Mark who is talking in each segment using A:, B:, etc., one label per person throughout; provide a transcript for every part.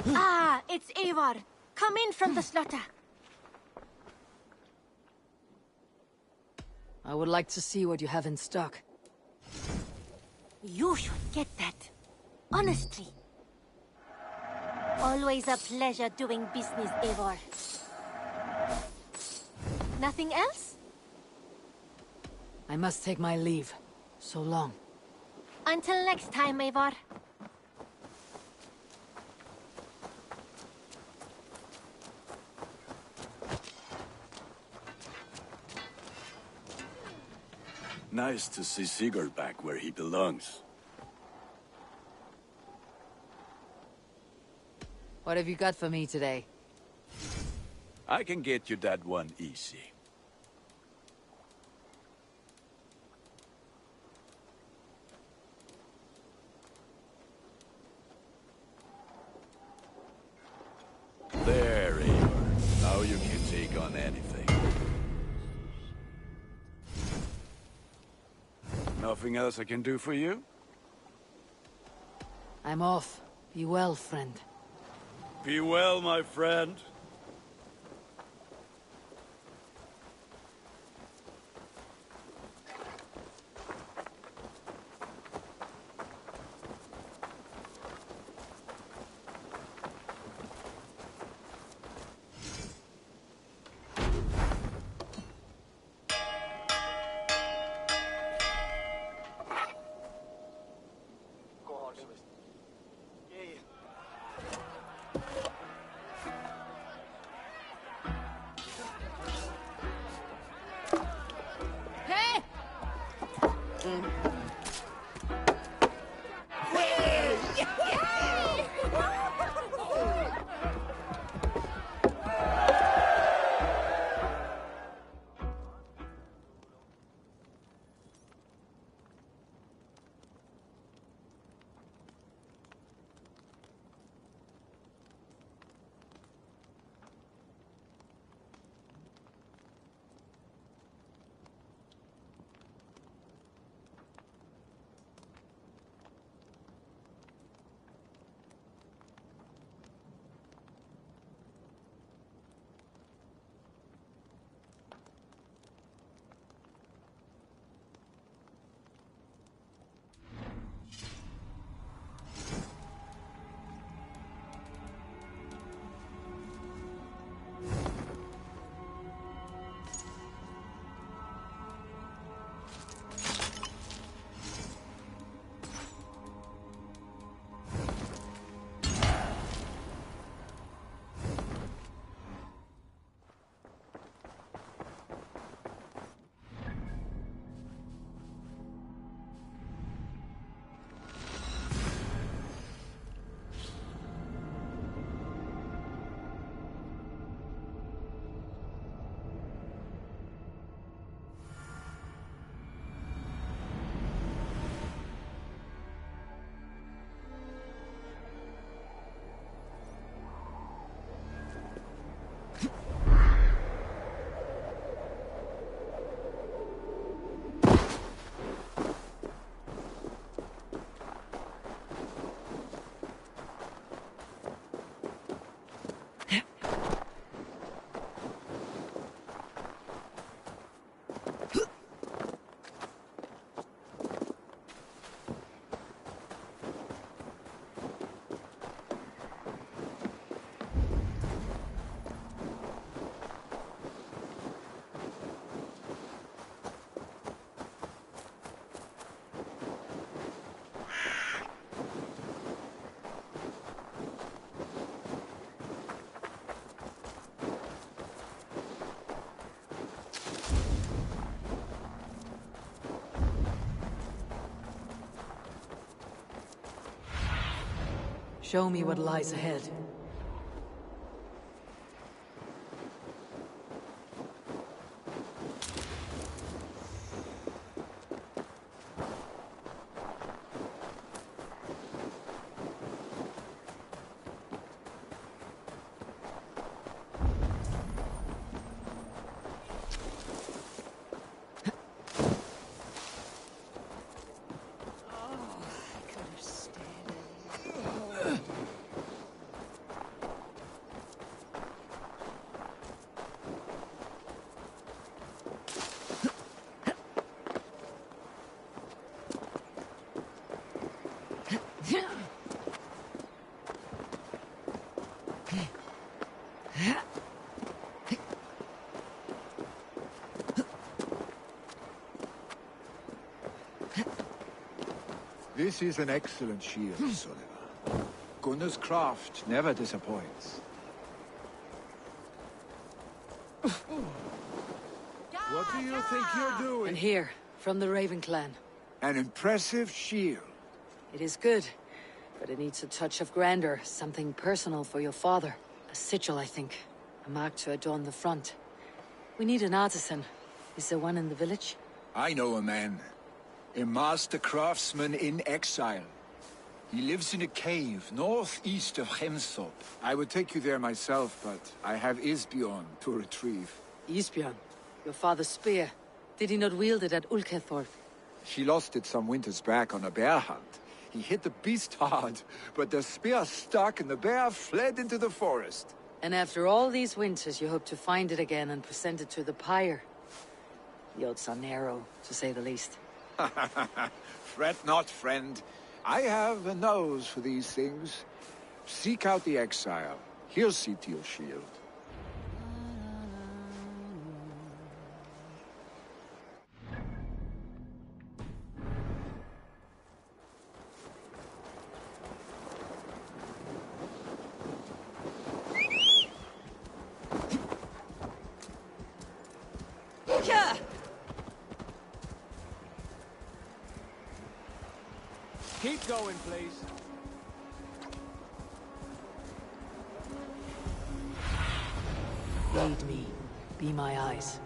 A: Ah, it's Eivor. Come in from the slaughter.
B: I would like to see what you have in stock.
A: You should get that. Honestly. Always a pleasure doing business, Eivor. Nothing else?
B: I must take my leave. So long.
A: Until next time, Eivor.
C: Nice to see Sigurd back where he belongs.
B: What have you got for me today?
C: I can get you that one easy. There, Eivor. Now you can take on anything. Nothing else I can do for you?
B: I'm off. Be well, friend.
C: Be well, my friend.
B: Show me what lies ahead.
D: This is an excellent shield, Soliver. Gunnar's craft never disappoints. What do you think you're doing?
B: And here, from the Raven clan.
D: An impressive shield.
B: It is good, but it needs a touch of grandeur, something personal for your father. A sigil, I think. A mark to adorn the front. We need an artisan. Is there one in the village?
D: I know a man. A master craftsman in exile. He lives in a cave northeast of Hemthorpe. I would take you there myself, but I have Isbjorn to retrieve.
B: Isbjorn, your father's spear. Did he not wield it at Ulkethorpe?
D: She lost it some winters back on a bear hunt. He hit the beast hard, but the spear stuck and the bear fled into the forest.
B: And after all these winters, you hope to find it again and present it to the pyre. The odds are narrow, to say the least.
D: Fret not, friend. I have a nose for these things. Seek out the exile. He'll see to your shield.
E: Keep going, please.
B: Lead me. Be my eyes.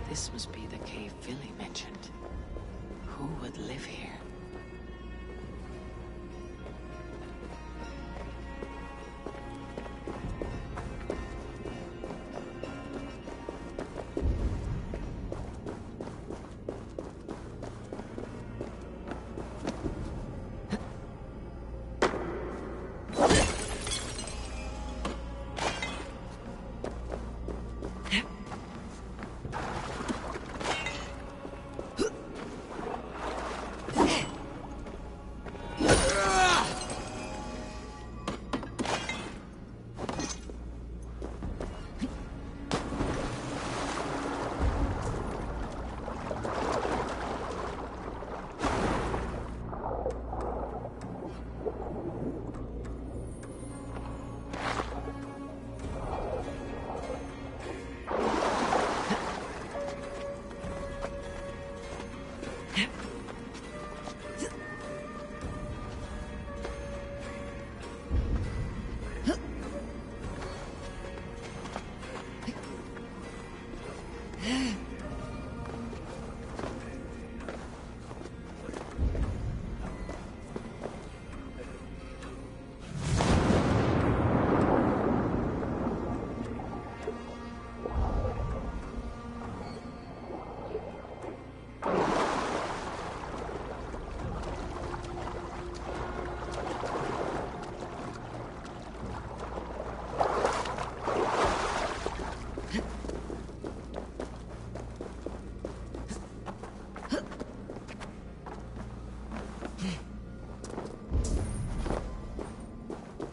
B: This must be the cave Billy mentioned. Who would live here?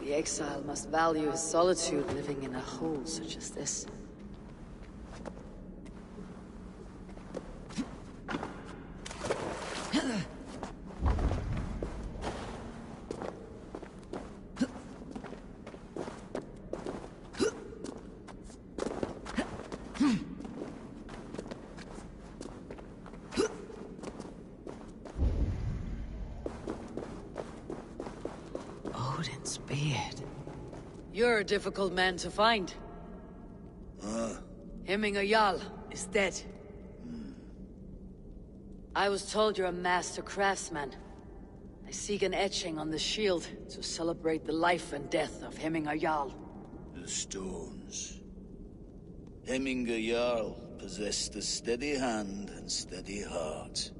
B: The exile must value his solitude living in a hole such as this. Odin's beard. You're a difficult man to find. Hemminger Jarl is dead. I was told you're a master craftsman. I seek an etching on the shield to celebrate the life and death of Hemminger Jarl.
F: The stones. Hemminger Jarl possessed a steady hand and steady heart.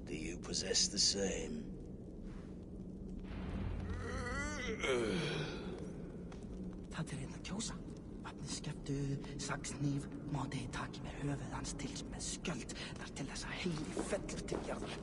F: Do you possess the same?
E: Það er einn að kjósa. Vatnið skeftu, saxnýf, máti taki með höfuð hans til með skjöld þar til þess að heili fellur til jarðar.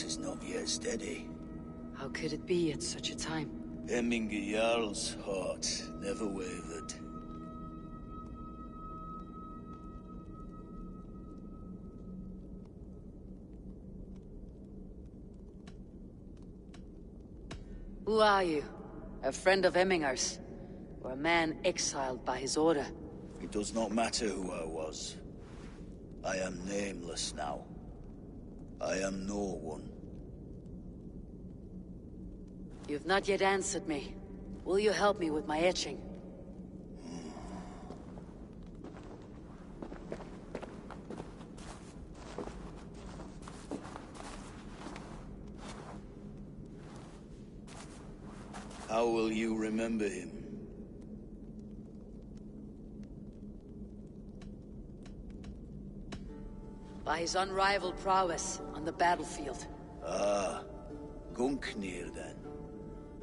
F: Is not yet steady.
B: How could it be at such a time?
F: Hemminger Jarl's heart never wavered.
B: Who are you? A friend of Hemminger's? Or a man exiled by his order?
F: It does not matter who I was. I am nameless now. I am no one.
B: You've not yet answered me. Will you help me with my etching?
F: How will you remember him?
B: By his unrivaled prowess on the battlefield.
F: Ah, Gungnir then.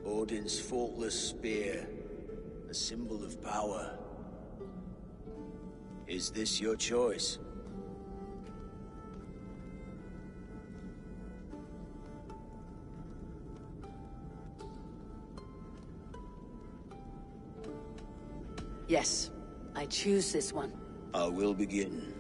F: Odin's faultless spear, a symbol of power. Is this your choice?
B: Yes, I choose this one.
F: I will begin.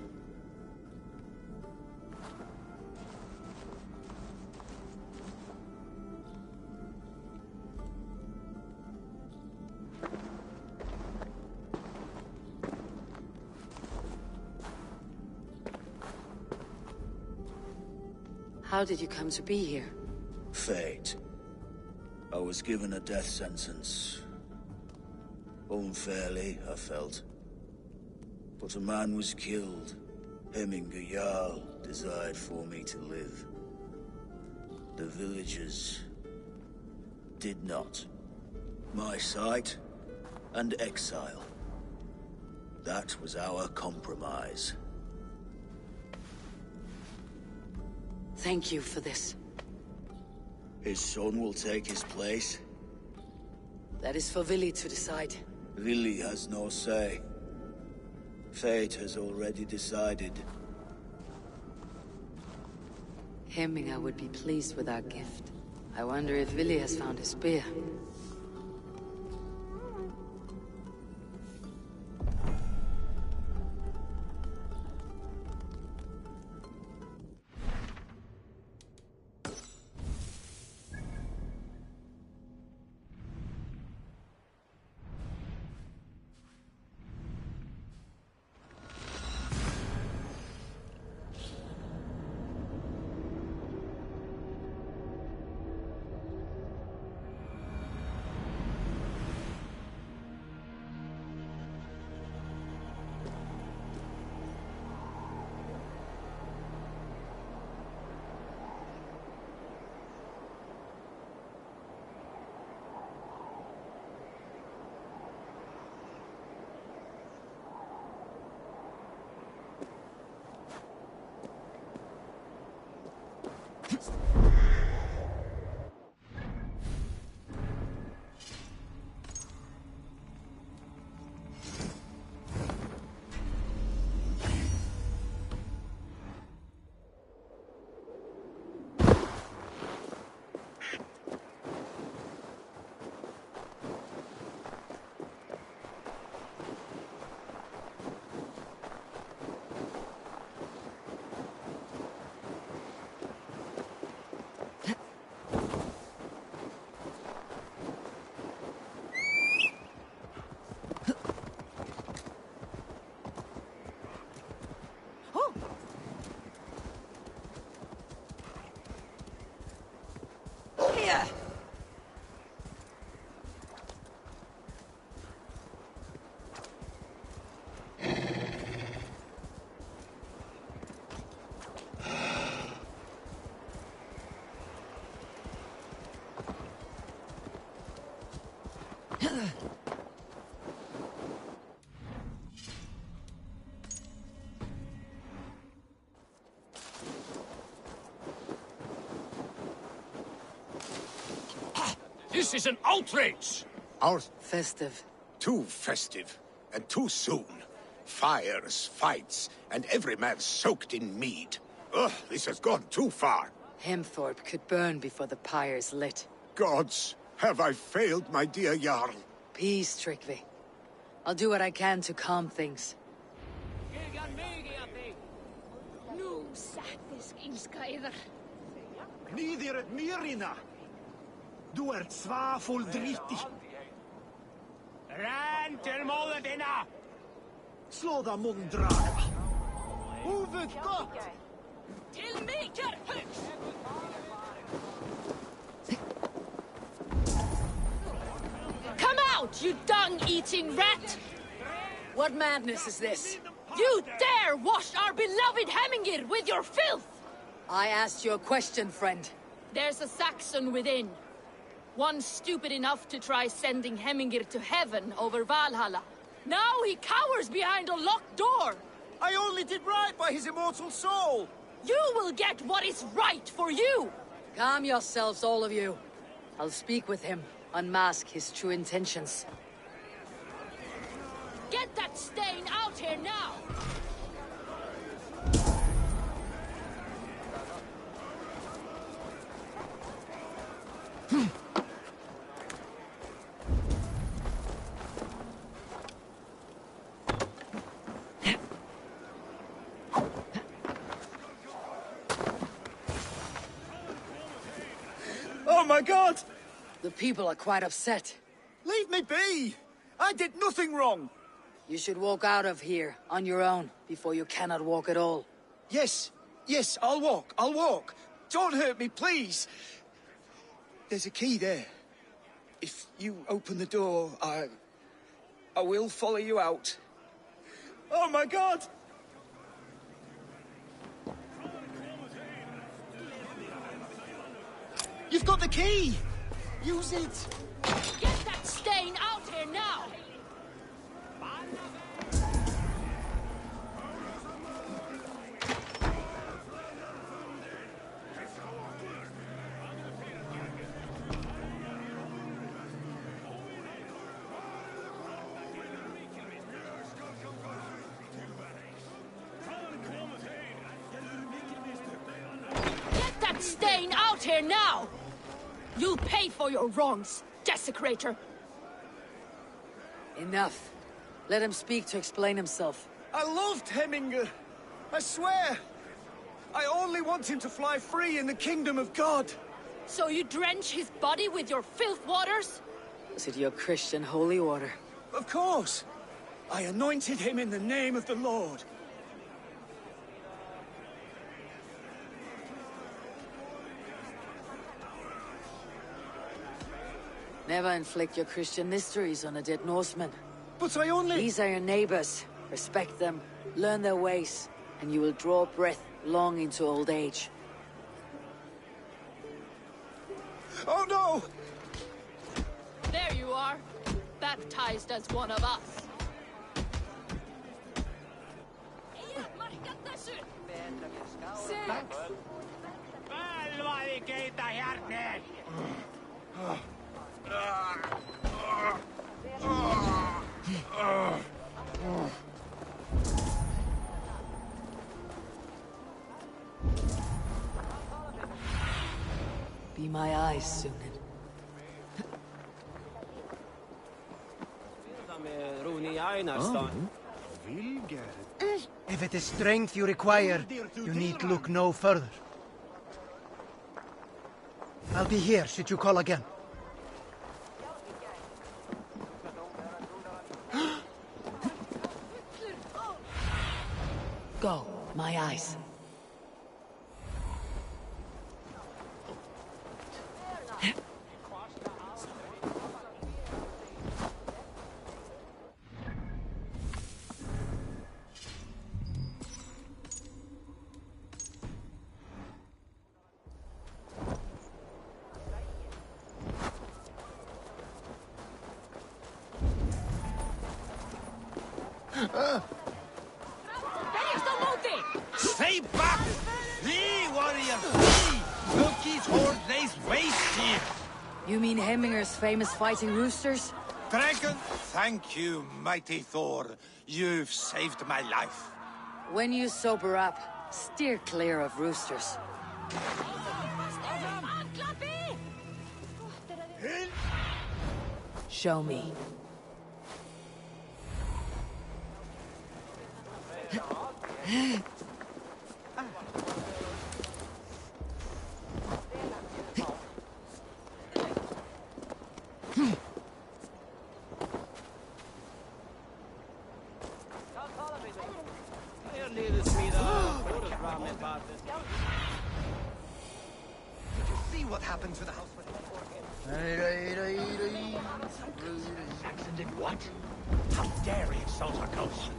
B: How did you come to be here?
F: Fate. I was given a death sentence. Unfairly, I felt. But a man was killed. Hemminger Jarl desired for me to live. The villagers did not. My sight and exile. That was our compromise.
B: Thank you for this.
F: His son will take his place.
B: That is for Vili to decide.
F: Vili has no say. Fate has already decided.
B: Hemminger would be pleased with our gift. I wonder if Vili has found his spear.
E: ya!
G: This is an outrage!
H: Our
B: Festive.
H: too festive, and too soon. Fires, fights, and every man soaked in mead. Ugh, this has gone too far.
B: Hemthorpe could burn before the pyre's lit.
H: Gods, have I failed my dear Jarl?
B: Peace, Tryggvi. I'll do what I can to calm things.
I: Nú settist ilska yðar.
E: Niður mýrina! Du ert svaful driti!
G: Ren til móður þína!
E: Slå það mundraga! Húfuð gott!
I: Til mikjar! Come out, you dung-eating rat!
B: What madness is this?
I: You dare wash our beloved Hemmingir with your filth!
B: I asked you a question, friend.
I: There's a Saxon within. One stupid enough to try sending Hemmingir to heaven over Valhalla. Now he cowers behind a locked door!
E: I only did right by his immortal soul!
I: You will get what is right for you!
B: Calm yourselves, all of you. I'll speak with him, unmask his true intentions.
I: Get that stain out here now!
E: Oh my god!
B: The people are quite upset.
E: Leave me be! I did nothing wrong!
B: You should walk out of here on your own before you cannot walk at all.
E: Yes, I'll walk. Don't hurt me, please. There's a key there. If you open the door, I will follow you out. Oh my god! You've got the key! Use it!
I: Get that stain out here now! Get that stain out here now! You'll pay for your wrongs, desecrator!
B: Enough. Let him speak to explain himself.
E: I loved Hemminger. I swear. I only want him to fly free in the kingdom of God.
I: So you drench his body with your filth waters?
B: Was it your Christian holy order?
E: Of course. I anointed him in the name of the Lord.
B: Never inflict your Christian mysteries on a dead Norseman.
E: But I only...
B: These are your neighbors. Respect them, learn their ways, and you will draw breath long into old age.
E: Oh no!
I: There you are, baptized as one of us.
B: Be my eyes, Sunan.
J: If it is strength you require, you need look no further. I'll be here should you call again.
B: Go, my eyes.
G: Stay back! Flee, warrior, flee! Loki's horde lays waste here!
B: You mean Hemminger's famous fighting roosters?
G: Dragon, thank you, mighty Thor. You've saved my life.
B: When you sober up, steer clear of roosters. Show me.
J: See what happened to the house when
G: Saxon did what? How dare he insult our ghosts?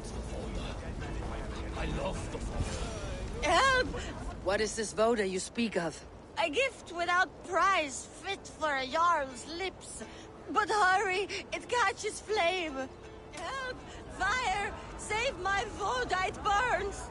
G: I love the Fall.
A: Help!
B: What is this Voda you speak of?
A: A gift without price, fit for a Jarl's lips. But hurry, it catches flame. Help! Fire! Save my Voda, it burns!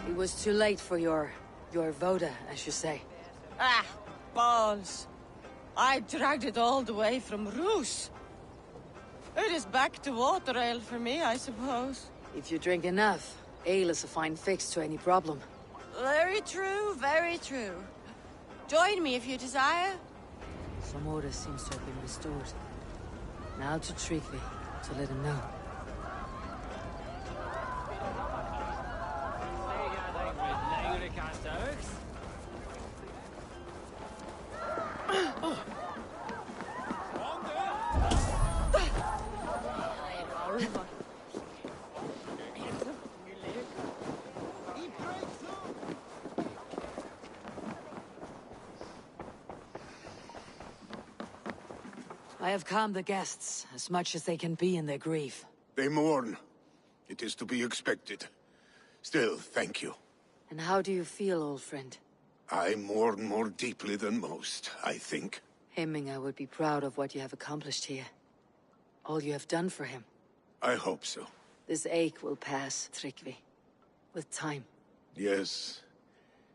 B: It was too late for your Voda, as you say.
A: Ah, balls. I dragged it all the way from Roos. It is back to water ale for me, I suppose.
B: If you drink enough, ale is a fine fix to any problem.
A: Very true, very true. Join me if you desire.
B: Some order seems to have been restored. Now to Tryggvi, to let him know. I have calmed the guests, as much as they can be in their grief.
H: They mourn. It is to be expected. Still, thank you.
B: And how do you feel, old friend?
H: I mourn more deeply than most, I think.
B: Hemminger would be proud of what you have accomplished here. All you have done for him.
H: I hope so.
B: This ache will pass, Tryggvi. With time.
H: Yes,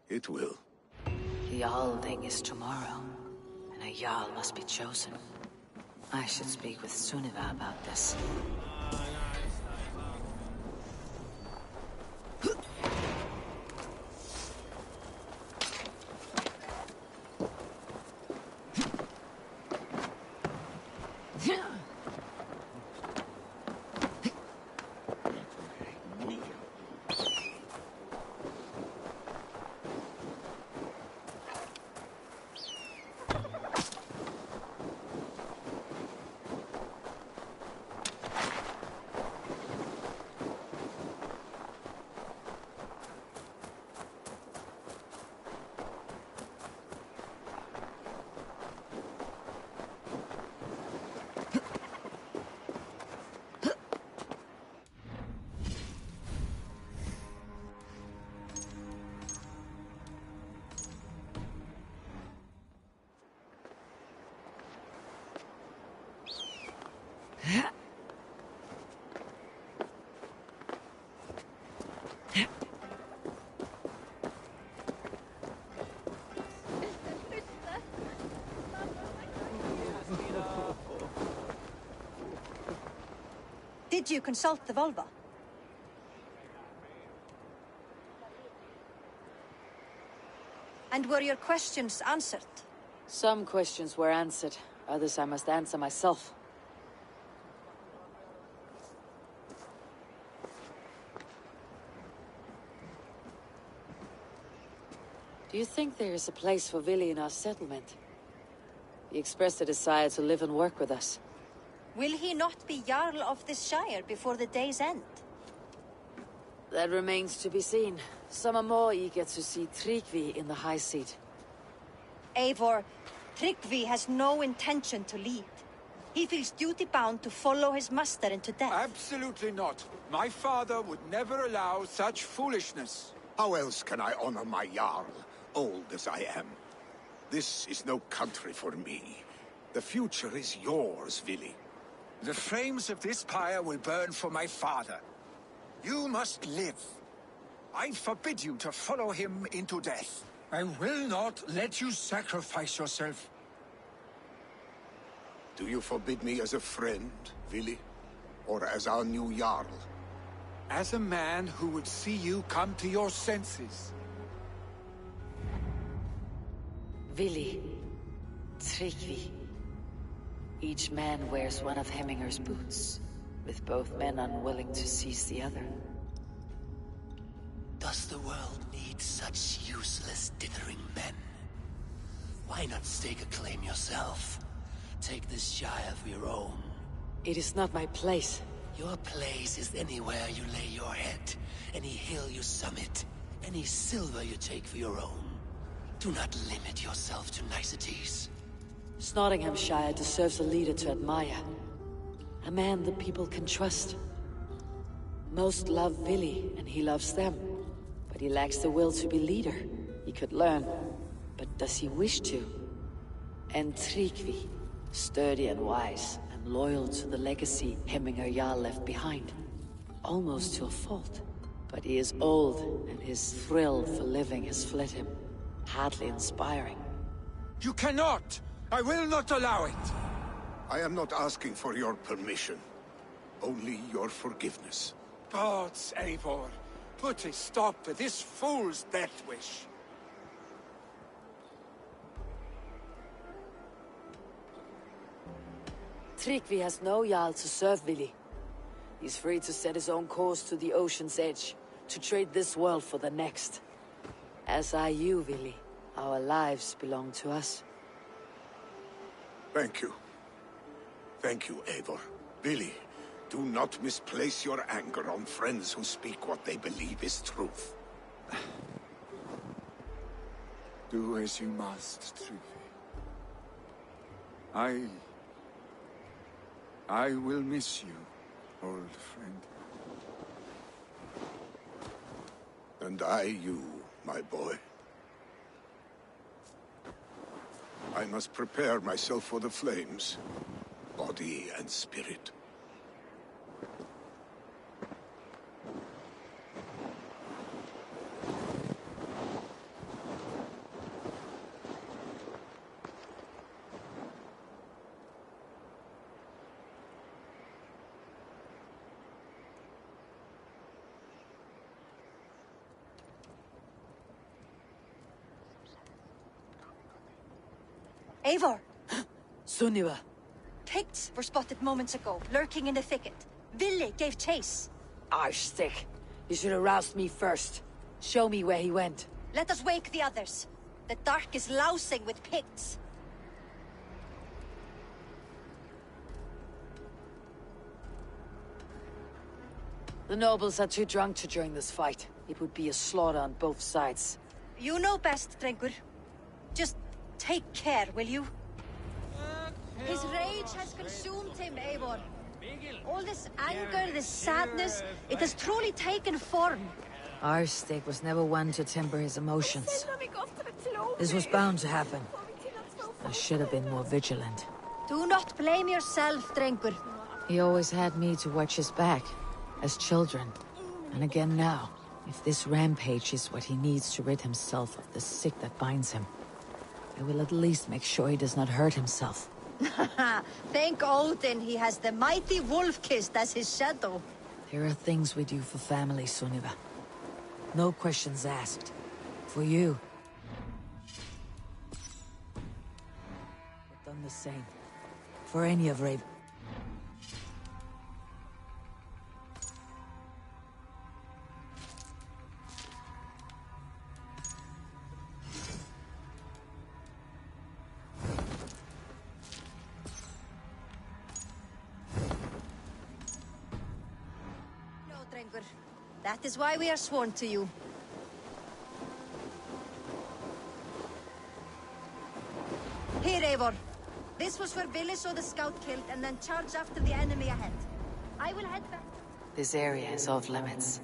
H: it will.
B: The Althing is tomorrow, and a Jarl must be chosen. I should speak with Sunniva about this.
K: Did you consult the Volva?
A: And were your questions answered?
B: Some questions were answered. Others I must answer myself. Do you think there is a place for Vili in our settlement? He expressed a desire to live and work with us.
A: Will he not be Jarl of this shire before the day's end?
B: That remains to be seen. Some are more eager to see Tryggvi in the high seat.
A: Eivor, Tryggvi has no intention to lead. He feels duty-bound to follow his master into death.
D: Absolutely not. My father would never allow such foolishness.
H: How else can I honor my Jarl, old as I am? This is no country for me. The future is yours, Vili.
D: The flames of this pyre will burn for my father. You must live. I forbid you to follow him into death. I will not let you sacrifice yourself.
H: Do you forbid me as a friend, Vili? Or as our new Jarl?
D: As a man who would see you come to your senses.
B: Vili. Tryggvi. Each man wears one of Hemminger's boots, with both men unwilling to seize the other.
G: Does the world need such useless, dithering men? Why not stake a claim yourself? Take this shire for your own.
B: It is not my place.
G: Your place is anywhere you lay your head, any hill you summit, any silver you take for your own. Do not limit yourself to niceties.
B: Nottinghamshire deserves a leader to admire. A man the people can trust. Most love Vili, and he loves them. But he lacks the will to be leader. He could learn, but does he wish to? And Tryggvi, sturdy and wise, and loyal to the legacy Hemminger Jarl left behind. Almost to a fault. But he is old, and his thrill for living has fled him. Hardly inspiring.
D: You cannot! I will not allow it!
H: I am not asking for your permission. Only your forgiveness.
D: Gods, Eivor, put a stop to this fool's death wish.
B: Tryggvi has no Jarl to serve Vili. He's free to set his own course to the ocean's edge, to trade this world for the next. As are you, Vili. Our lives belong to us.
H: Thank you. Thank you, Eivor. Vili, do not misplace your anger on friends who speak what they believe is truth.
D: Do as you must, Tryggvi. I will miss you, old friend.
H: And I you, my boy. I must prepare myself for the flames, body and spirit.
A: Eivor!
B: Sunniva!
A: Picts were spotted moments ago, lurking in the thicket. Vili gave chase.
B: Arshstick! You should have roused me first. Show me where he went.
A: Let us wake the others. The dark is lousing with Picts.
B: The nobles are too drunk to join this fight. It would be a slaughter on both sides.
A: You know best, Drengur. Just take care, will you? His rage has consumed him, Eivor. All this anger, this sadness, it has truly taken form.
B: Arshstick was never one to temper his emotions. This was bound to happen. I should have been more vigilant.
A: Do not blame yourself, Drengur.
B: He always had me to watch his back, as children. And again now, if this rampage is what he needs to rid himself of the sick that binds him, I will at least make sure he does not hurt himself.
A: Thank Odin he has the mighty Wolf-Kissed as his shadow.
B: There are things we do for family, Sunniva. No questions asked. For you. the same. For any of Raven.
A: No, Drengur. That is why we are sworn to you. Here, Eivor. This was where Billy saw the scout killed and then charged after the enemy ahead. I will head back.
B: This area is off limits.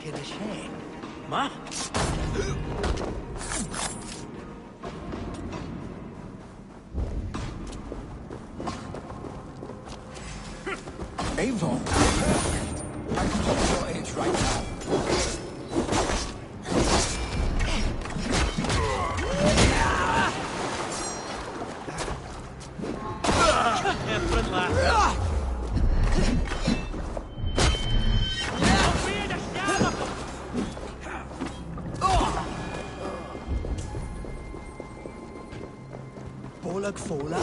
J: Kille tjej. Ma?
D: Eivor! I can hold your edge right now.
J: Bolak Fola.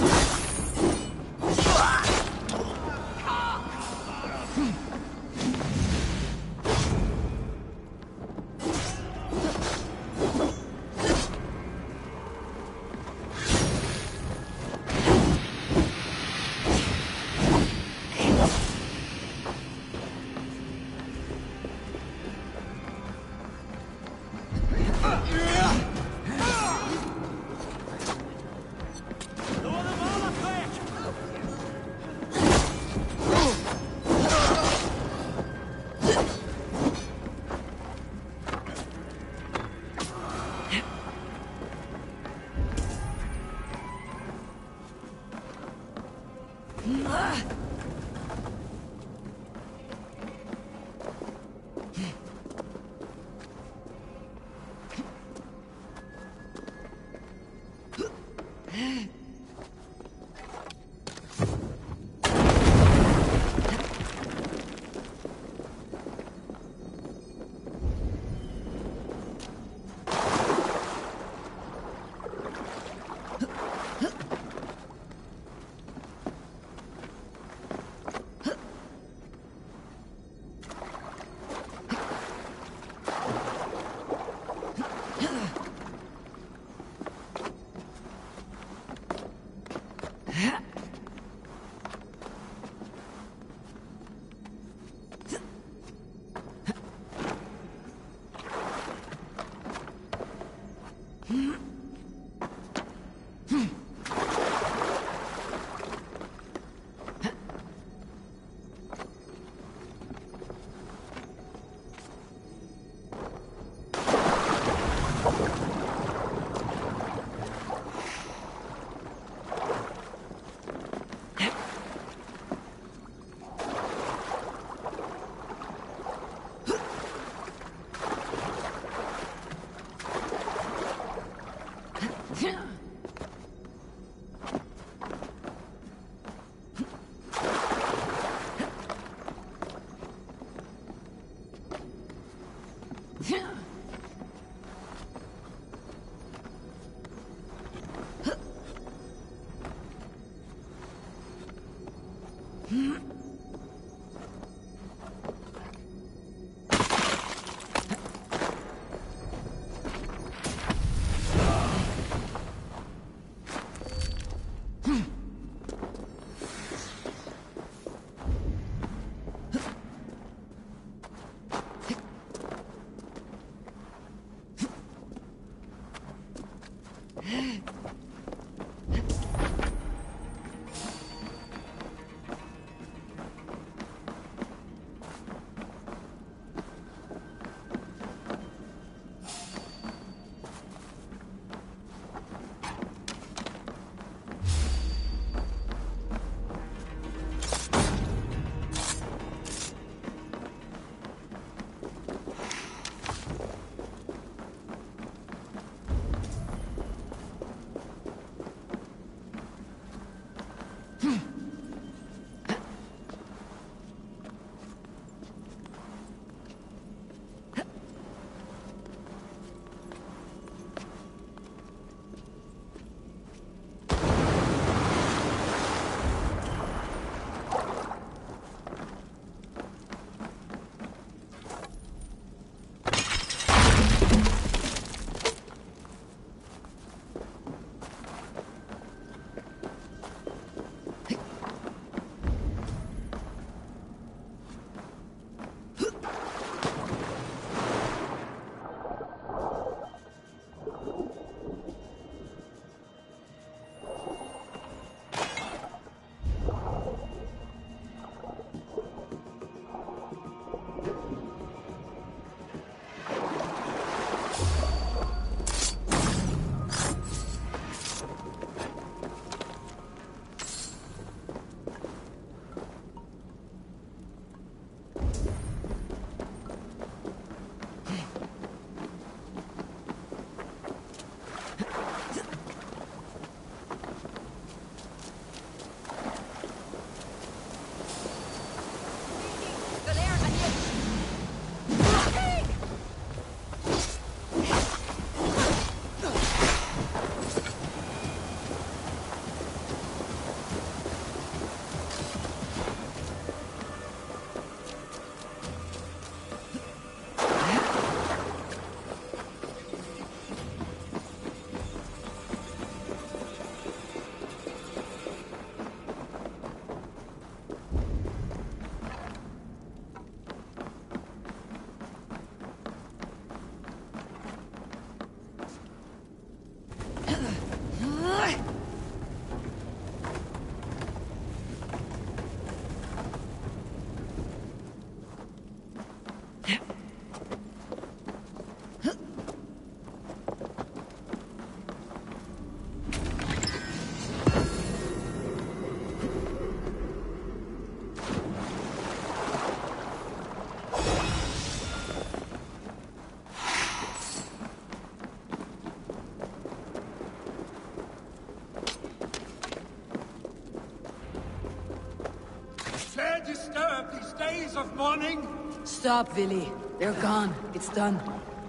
D: disturb these days of mourning?
B: Stop, Villy. They're gone. It's done.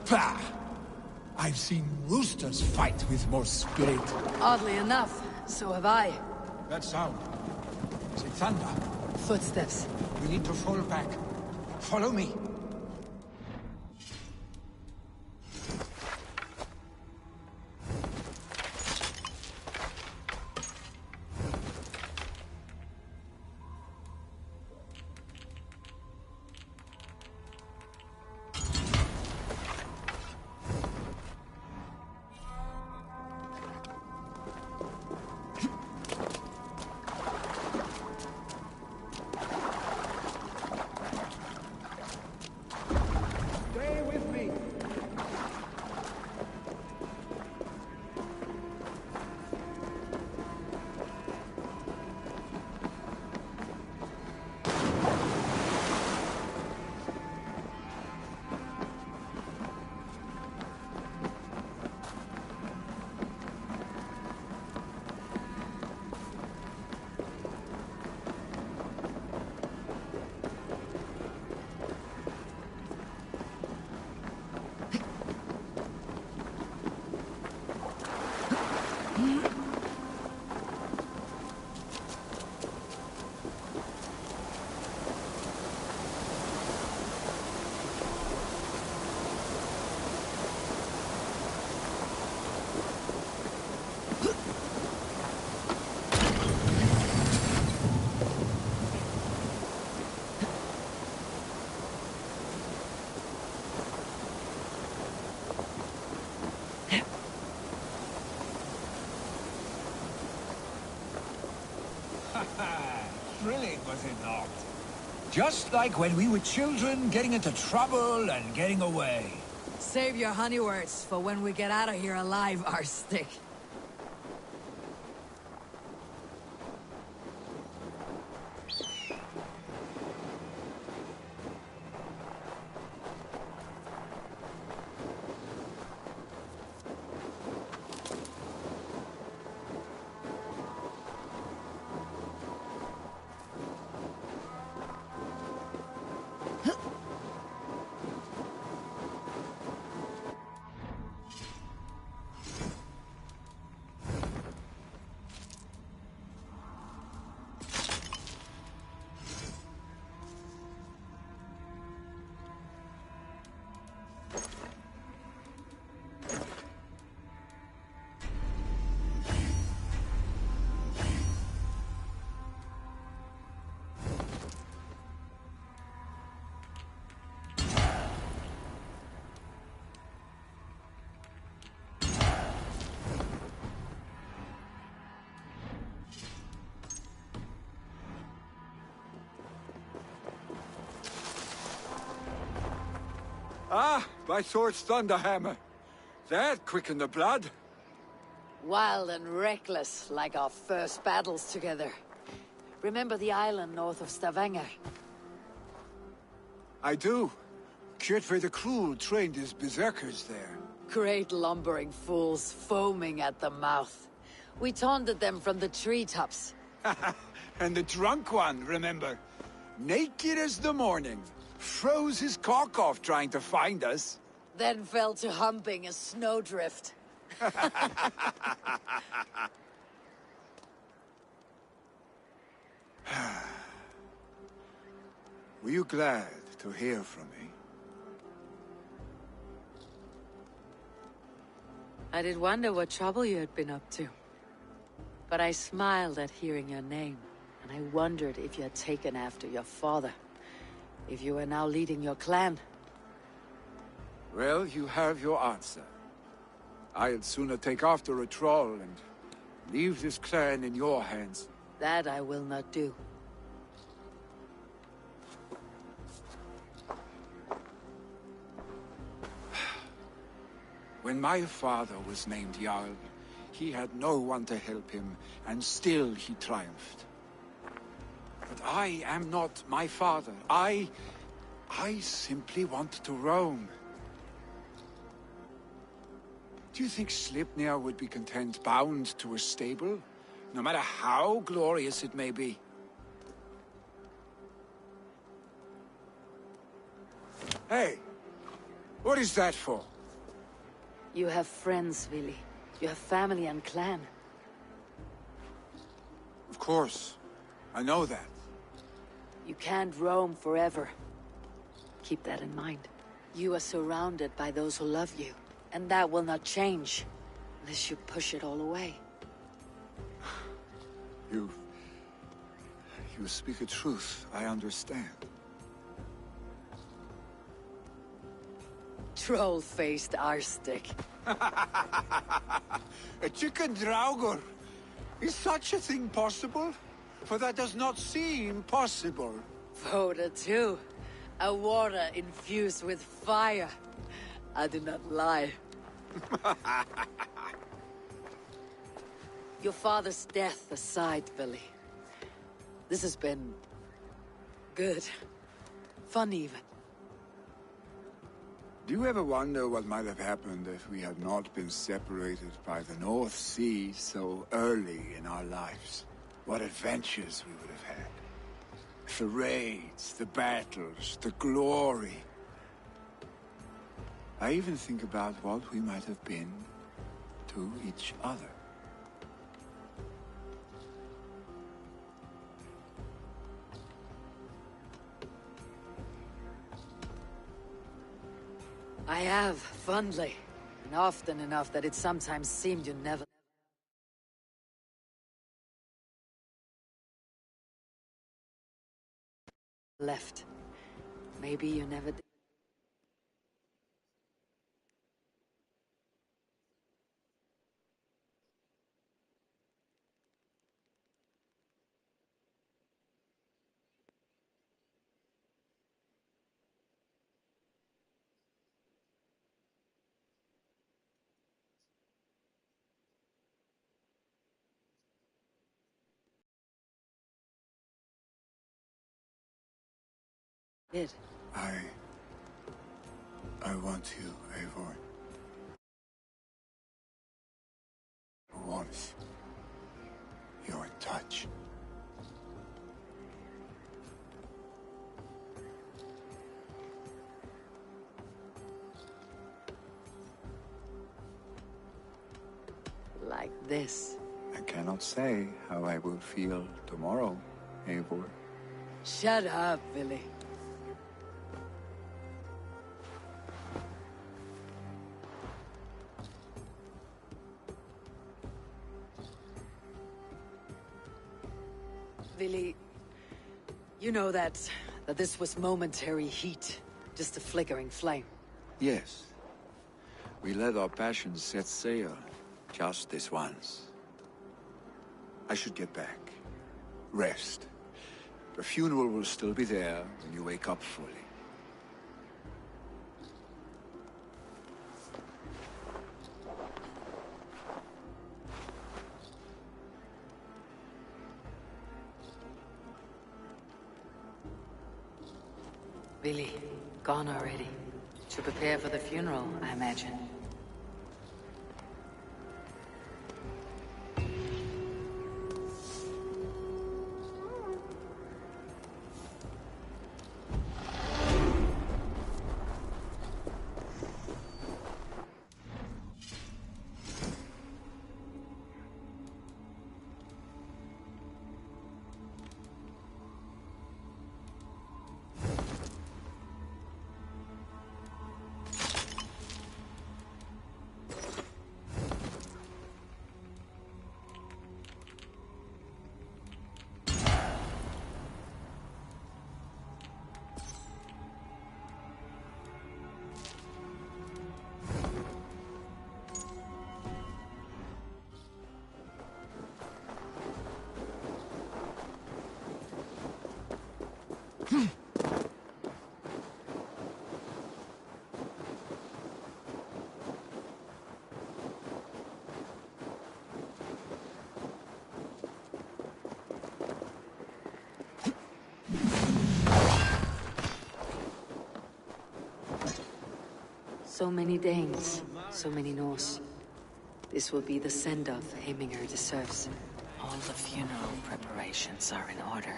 D: Bah! I've seen roosters fight with more spirit.
B: Oddly enough, so have I.
D: That sound. Is it thunder?
B: Footsteps.
D: We need to fall back. Follow me. Stay with me. Thrilling, was it not? Just like when we were children, getting into trouble and getting away.
B: Save your honey words for when we get out of here alive, Arstick.
D: Ah, by Thor's thunderhammer. That quickened the blood.
B: Wild and reckless, like our first battles together. Remember the island north of Stavanger?
D: I do. Kjotve the Cruel trained his berserkers there.
B: Great lumbering fools, foaming at the mouth. We taunted them from the treetops.
D: And the drunk one, remember? Naked as the morning. Froze his cock off trying to find us.
B: Then fell to humping a snowdrift.
D: Were you glad to hear from me?
B: I did wonder what trouble you had been up to. But I smiled at hearing your name, and I wondered if you had taken after your father. If you were now leading your clan.
D: Well, you have your answer. I'd sooner take after a troll and leave this clan in your hands.
B: That I will not do.
D: When my father was named Jarl, he had no one to help him, and still he triumphed. But I am not my father. I simply want to roam. Do you think Sleipnir would be content bound to a stable? No matter how glorious it may be? Hey, what is that for?
B: You have friends, Willy. You have family and clan.
D: Of course. I know that.
B: You can't roam forever. Keep that in mind. You are surrounded by those who love you, and that will not change unless you push it all away.
D: You speak the truth. I understand.
B: Troll-faced arstick.
D: A chicken draugr. Is such a thing possible? For that does not seem possible.
B: Voda too. A water infused with fire. I do not lie. Your father's death aside, Billy. This has been... good. Fun even.
D: Do you ever wonder what might have happened if we had not been separated by the North Sea so early in our lives? What adventures we would have had. The raids, the battles, the glory. I even think about what we might have been to each other.
B: I have, fondly. And often enough that it sometimes seemed you never... left. Maybe you never did. Did.
D: I want you, Eivor. Warmth. Your touch.
B: Like this.
D: I cannot say how I will feel tomorrow, Eivor.
B: Shut up, Billy. Billy, you know that this was momentary heat, just a flickering flame.
D: Yes. We let our passions set sail, just this once. I should get back. Rest. The funeral will still be there when you wake up fully.
B: Billy, gone already. To prepare for the funeral, I imagine. So many Danes, so many Norse. This will be the send-off Heminger deserves. All the funeral preparations are in order.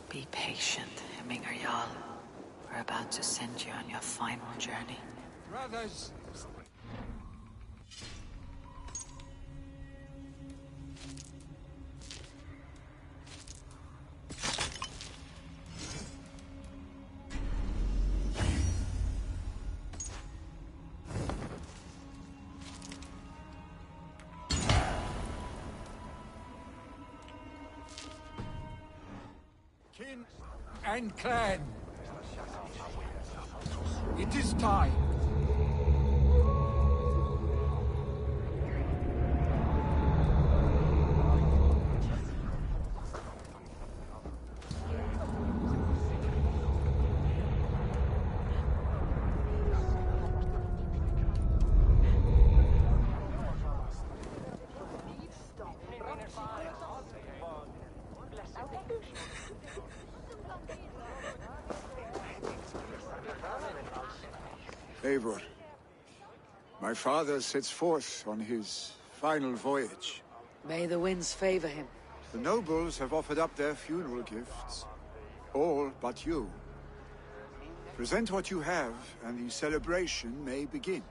B: Be patient, Heminger Jarl. We're about to send you on your final journey.
D: Brothers! Kin and clan. It is time. Eivor, my father sets forth on his final voyage.
B: May the winds favor him.
D: The nobles have offered up their funeral gifts. All but you. Present what you have, and the celebration may begin.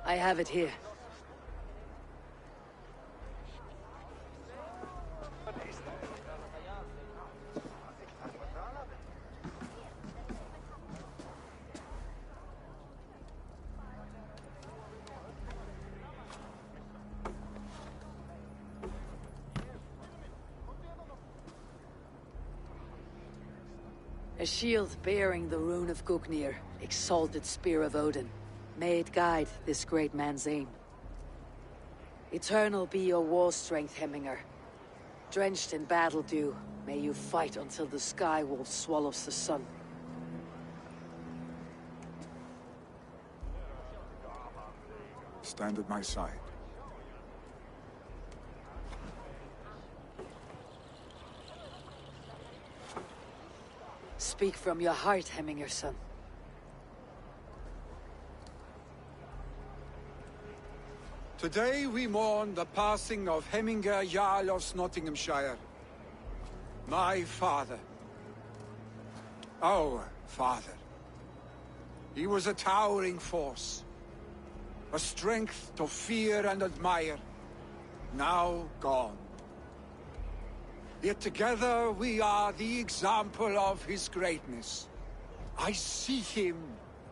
B: I have it here. A shield bearing the rune of Gugnir, exalted spear of Odin. May it guide this great man's aim. Eternal be your war strength, Hemminger. Drenched in battle dew, may you fight until the sky wolf swallows the sun.
D: Stand at my side.
B: Speak from your heart, Hemminger, son.
D: Today we mourn the passing of Hemminger Jarl of Nottinghamshire. My father. Our father. He was a towering force. A strength to fear and admire. Now gone. Yet together we are the example of his greatness. I see him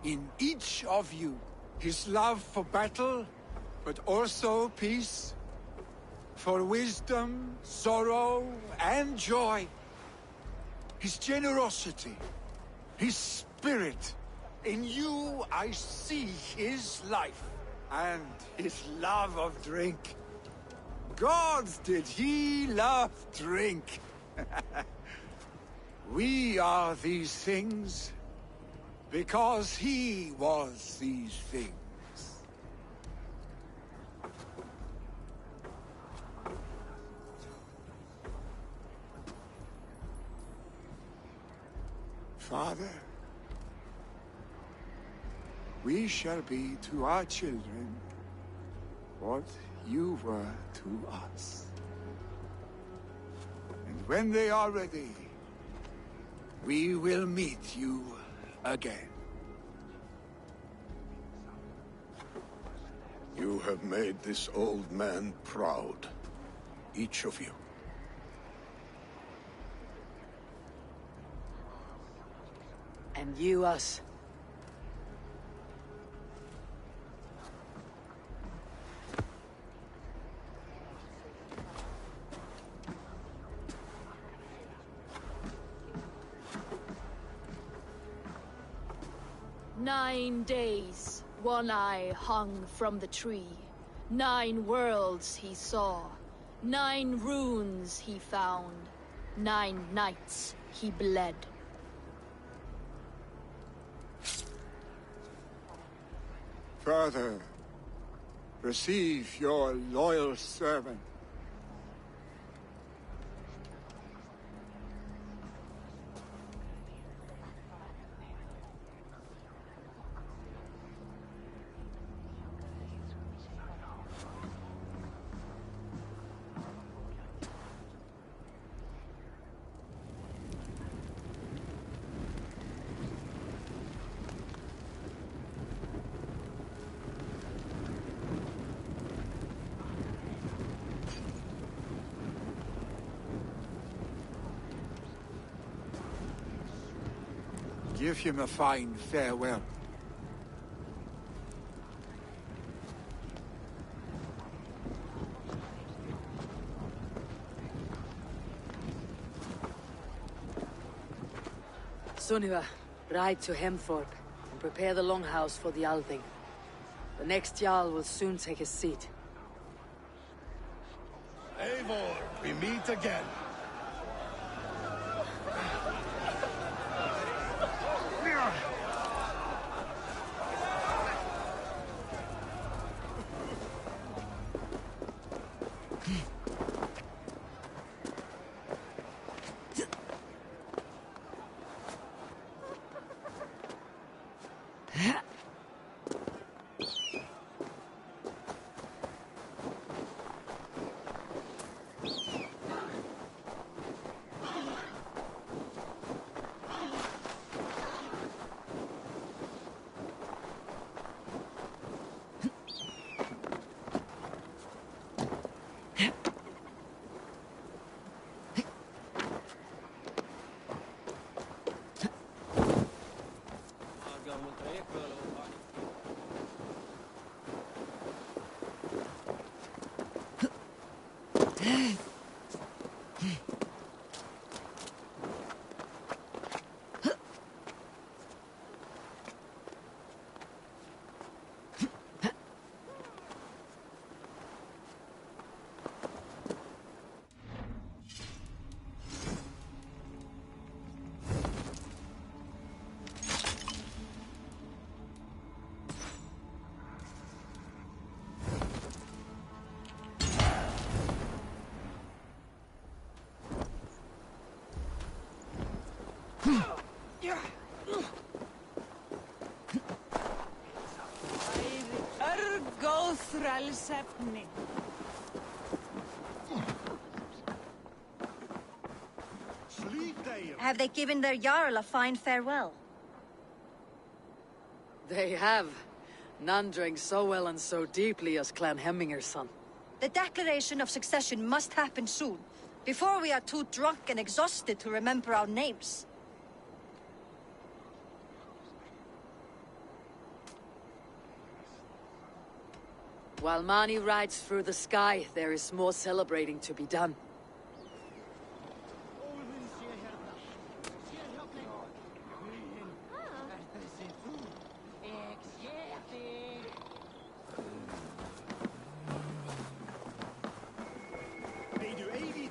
D: in each of you. His love for battle, but also peace. For wisdom, sorrow, and joy. His generosity, his spirit. In you I see his life, and his love of drink. Gods, did he love drink! We are these things because he was these things. Father, we shall be to our children what you were to us. And when they are ready, we will meet you again.
H: You have made this old man proud. Each of you.
B: And you us.
I: "9 days, One Eye hung from the tree. 9 worlds he saw. 9 runes he found. 9 nights he bled.
D: Father, receive your loyal servant. Give him a fine farewell.
B: Sunniva, ride to Hemthorpe and prepare the longhouse for the Althing. The next Jarl will soon take his seat.
H: Eivor, we meet again.
A: Have they given their Jarl a fine farewell?
B: They have. None drank so well and so deeply as Clan Hemminger's son.
A: The declaration of succession must happen soon, before we are too drunk and exhausted to remember our names.
B: While Mani rides through the sky, there is more celebrating to be done.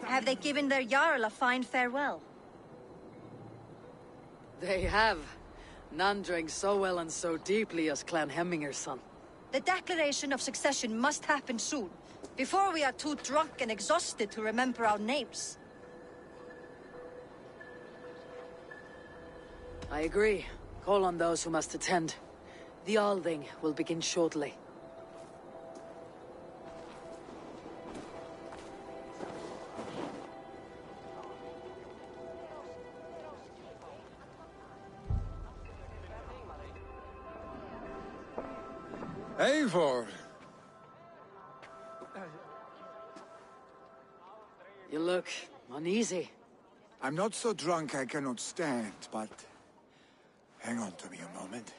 A: Have they given their Jarl a fine farewell?
B: They have. None drank so well and so deeply as Clan Hemminger's son.
A: The declaration of succession must happen soon, before we are too drunk and exhausted to remember our names.
B: I agree. Call on those who must attend. The Althing will begin shortly.
D: Eivor!
B: You look uneasy.
D: I'm not so drunk I cannot stand, but... hang on to me a moment.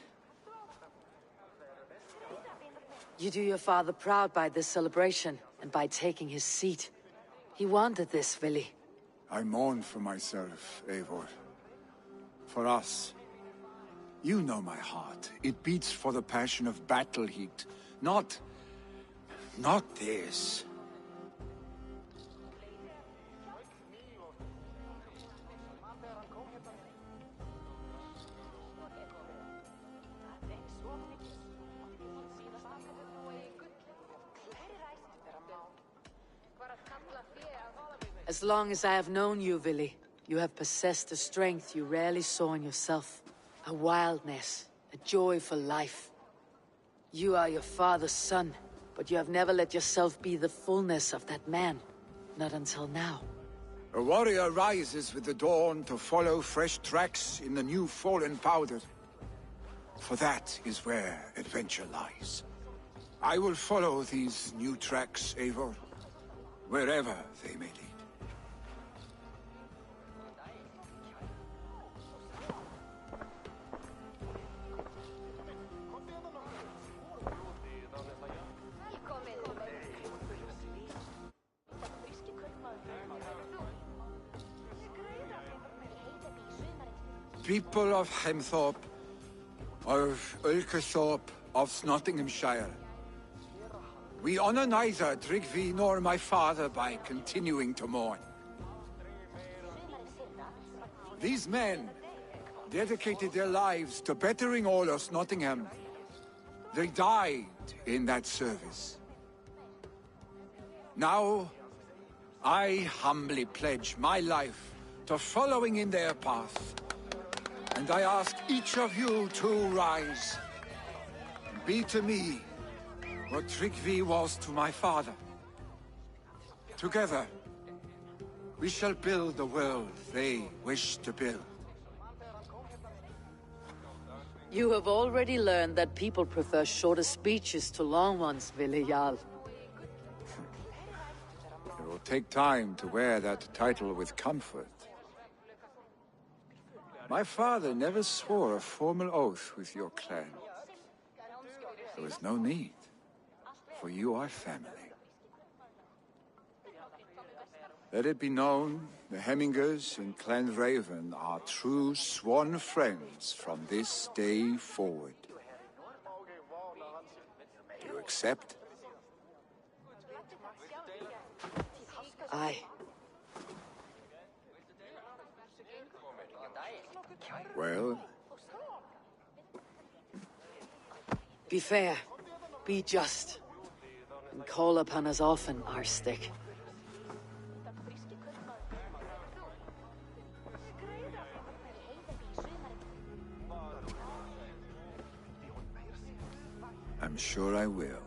B: You do your father proud by this celebration, and by taking his seat. He wanted this, Vili.
D: I mourn for myself, Eivor. For us. You know my heart. It beats for the passion of battle heat. Not this.
B: As long as I have known you, Vili, you have possessed a strength you rarely saw in yourself. A wildness, a joy for life. You are your father's son, but you have never let yourself be the fullness of that man. Not until now.
D: A warrior rises with the dawn to follow fresh tracks in the new fallen powder. For that is where adventure lies. I will follow these new tracks, Eivor, wherever they may lead. people of Hemthorpe, of Ulkerthorpe, of Nottinghamshire, we honor neither Drigvi nor my father by continuing to mourn. These men dedicated their lives to bettering all of Nottingham. They died in that service. Now, I humbly pledge my life to following in their path. And I ask each of you to rise. Be to me what Tryggvi was to my father. Together, we shall build the world they wish to build.
B: You have already learned that people prefer shorter speeches to long ones, Ville Jarl.
D: It will take time to wear that title with comfort. My father never swore a formal oath with your clan. There was no need, for you are family. Let it be known, the Hemmingers and Clan Raven are true sworn friends from this day forward. Do you accept?
B: Aye.
D: Well?
B: Be fair. Be just. And call upon us often, our stick.
D: I'm sure I will.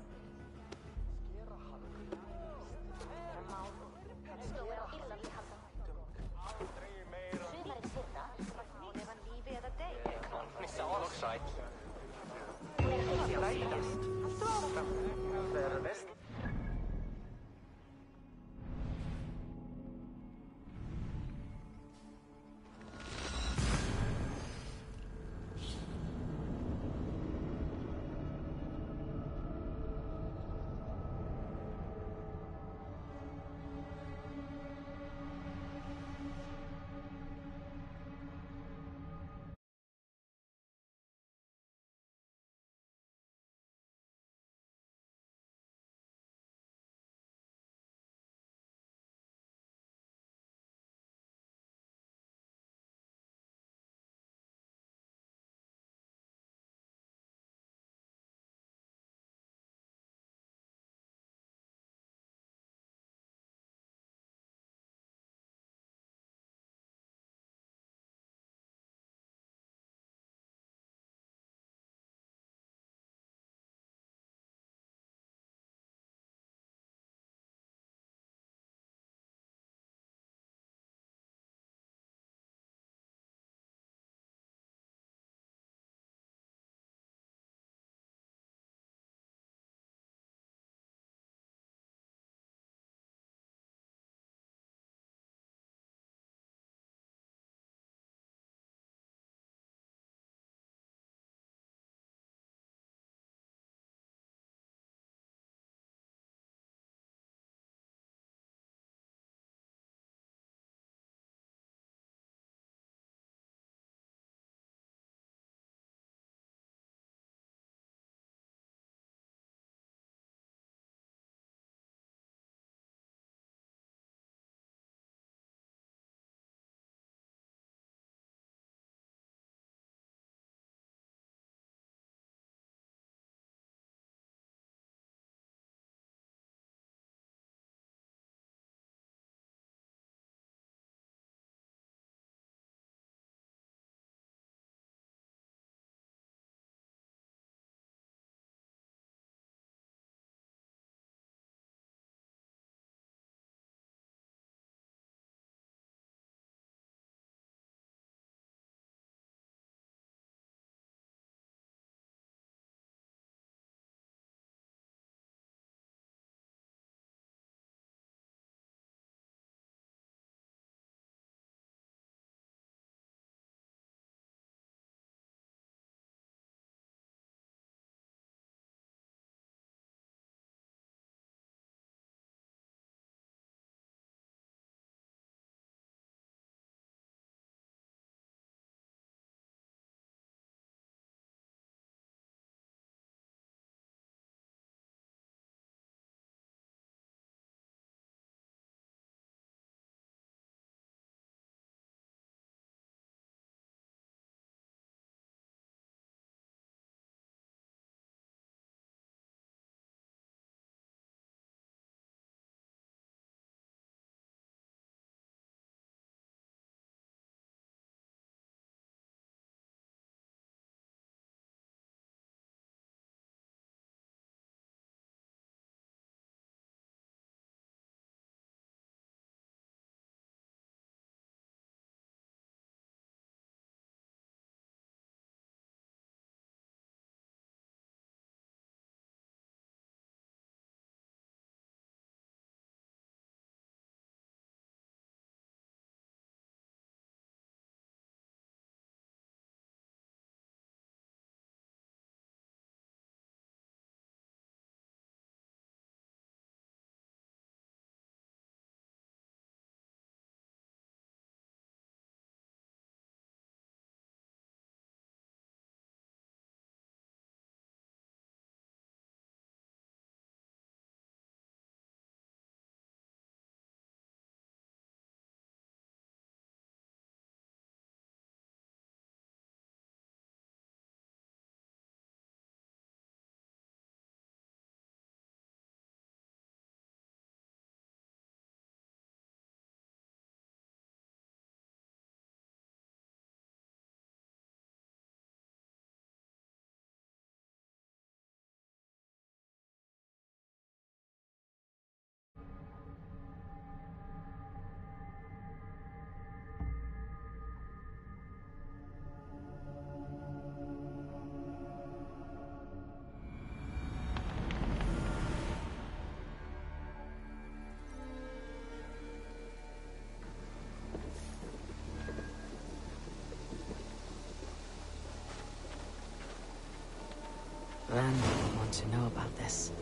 B: to know about this.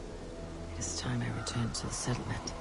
B: It is time I returned to the settlement.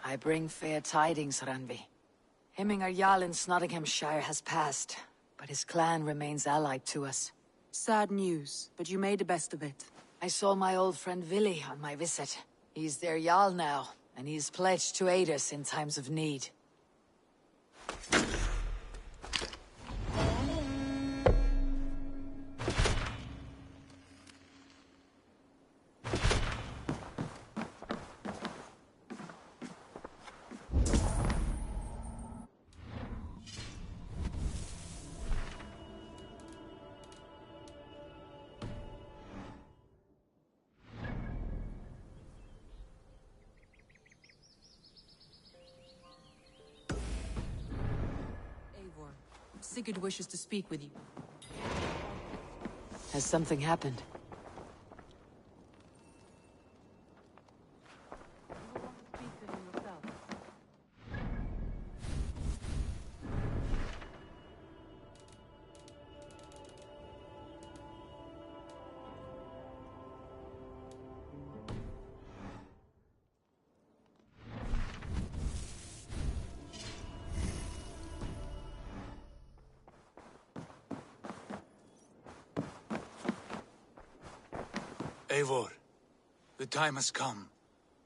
B: I bring fair tidings, Randvi. Hemminger Jarl in Nottinghamshire has passed, but his clan remains allied to us.
K: Sad news, but you made the best of it.
B: I saw my old friend Vili on my visit. He's their Jarl now, and he's pledged to aid us in times of need.
K: Sigurd wishes to speak with you.
B: Has something happened?
D: Eivor, the time has come.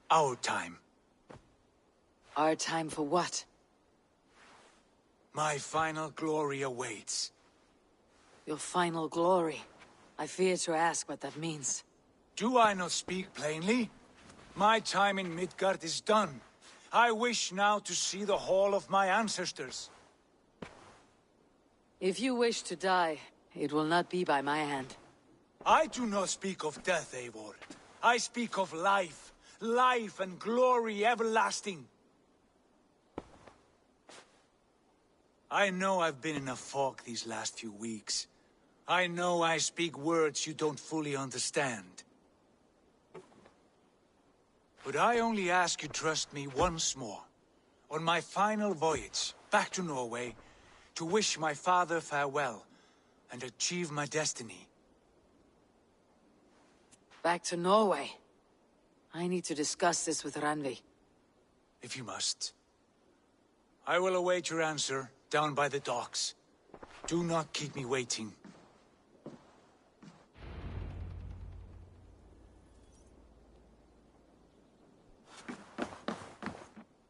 D: Our time.
B: Our time for what?
D: My final glory awaits.
B: Your final glory. I fear to ask what that means.
D: Do I not speak plainly? My time in Midgard is done. I wish now to see the hall of my ancestors.
B: If you wish to die, it will not be by my hand.
D: I do not speak of death, Eivor. I speak of life. Life and glory everlasting. I know I've been in a fog these last few weeks. I know I speak words you don't fully understand. But I only ask you trust me once more. On my final voyage, back to Norway, to wish my father farewell, and achieve my destiny.
B: Back to Norway? I need to discuss this with Randvi.
D: If you must. I will await your answer, down by the docks. Do not keep me waiting.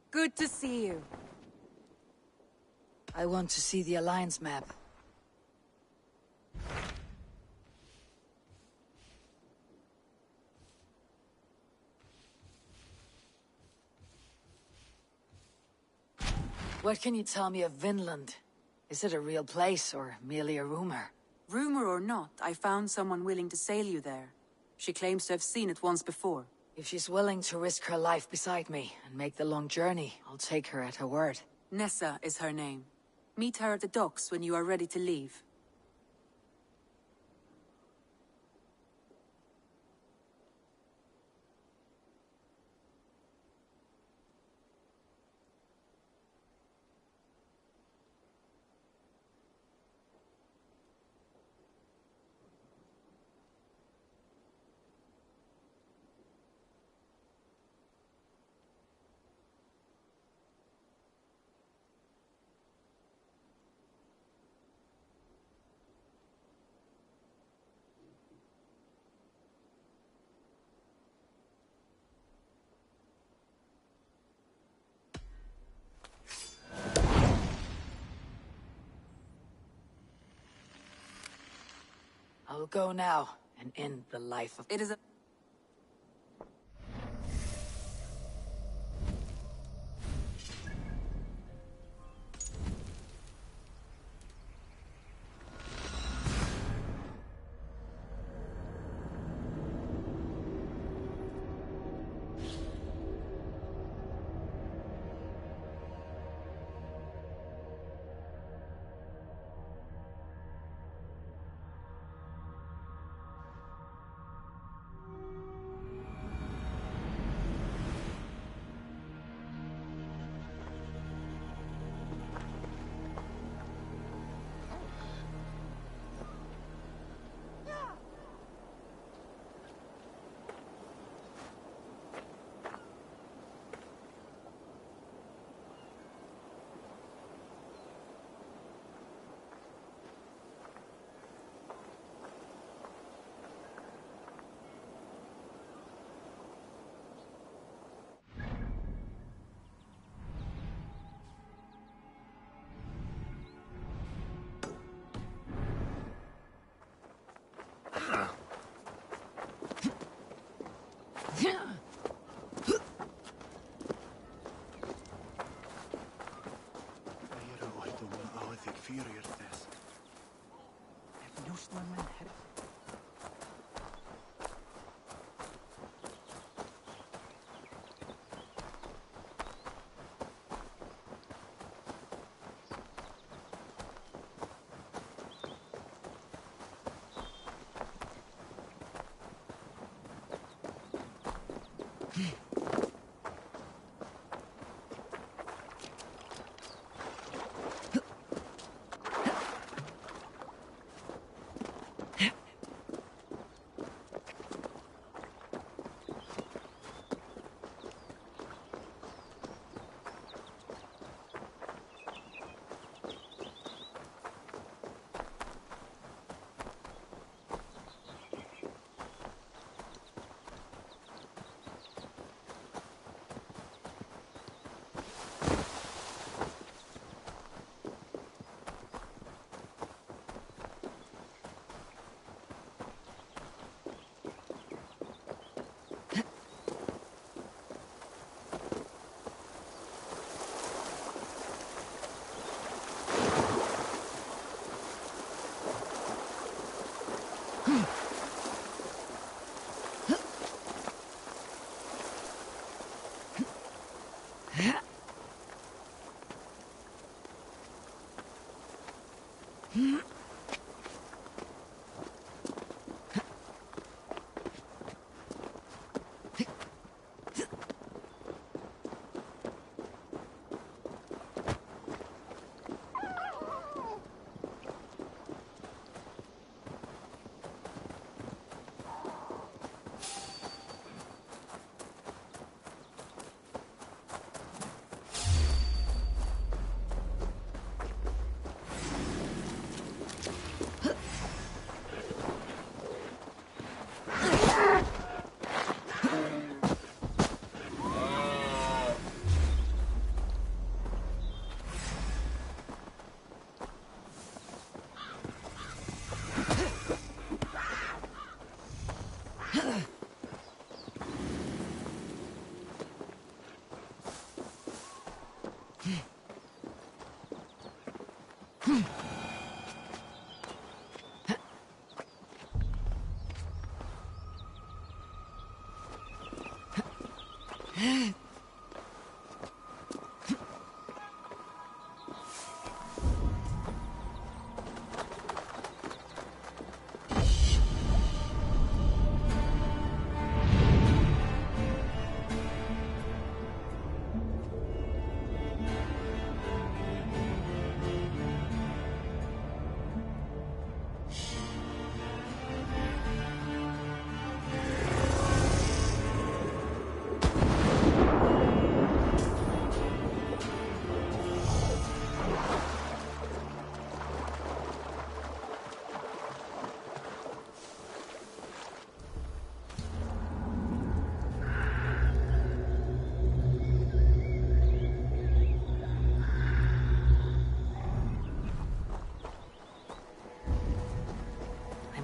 K: Good to see you.
B: I want to see the Alliance map. What can you tell me of Vinland? Is it a real place, or merely a rumor?
K: Rumor or not, I found someone willing to sail you there. She claims to have seen it once before.
B: If she's willing to risk her life beside me and make the long journey, I'll take her at her word.
K: Nessa is her name. Meet her at the docks when you are ready to leave.
B: We'll go now and end the life of...
K: It is a...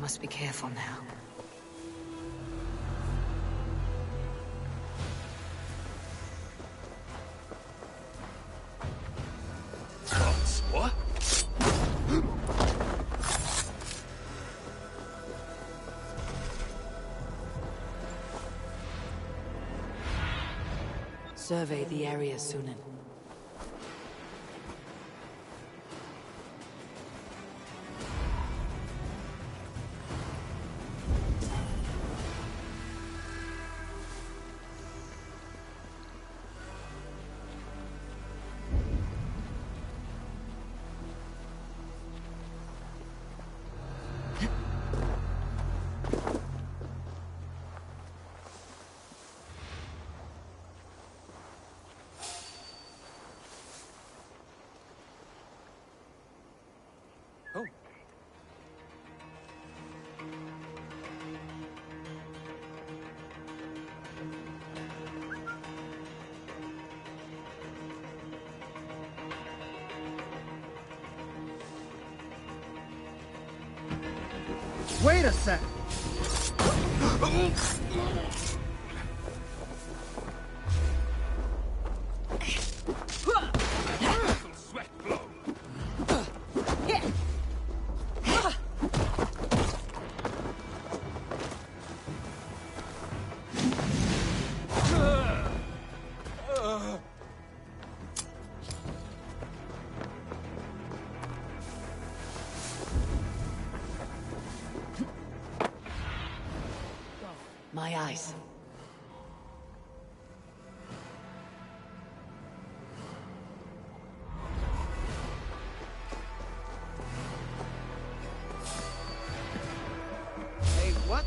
B: must be careful now.
H: What?
B: Survey the area, Sunan.
J: Wait a sec!
B: My eyes.
J: Hey, what?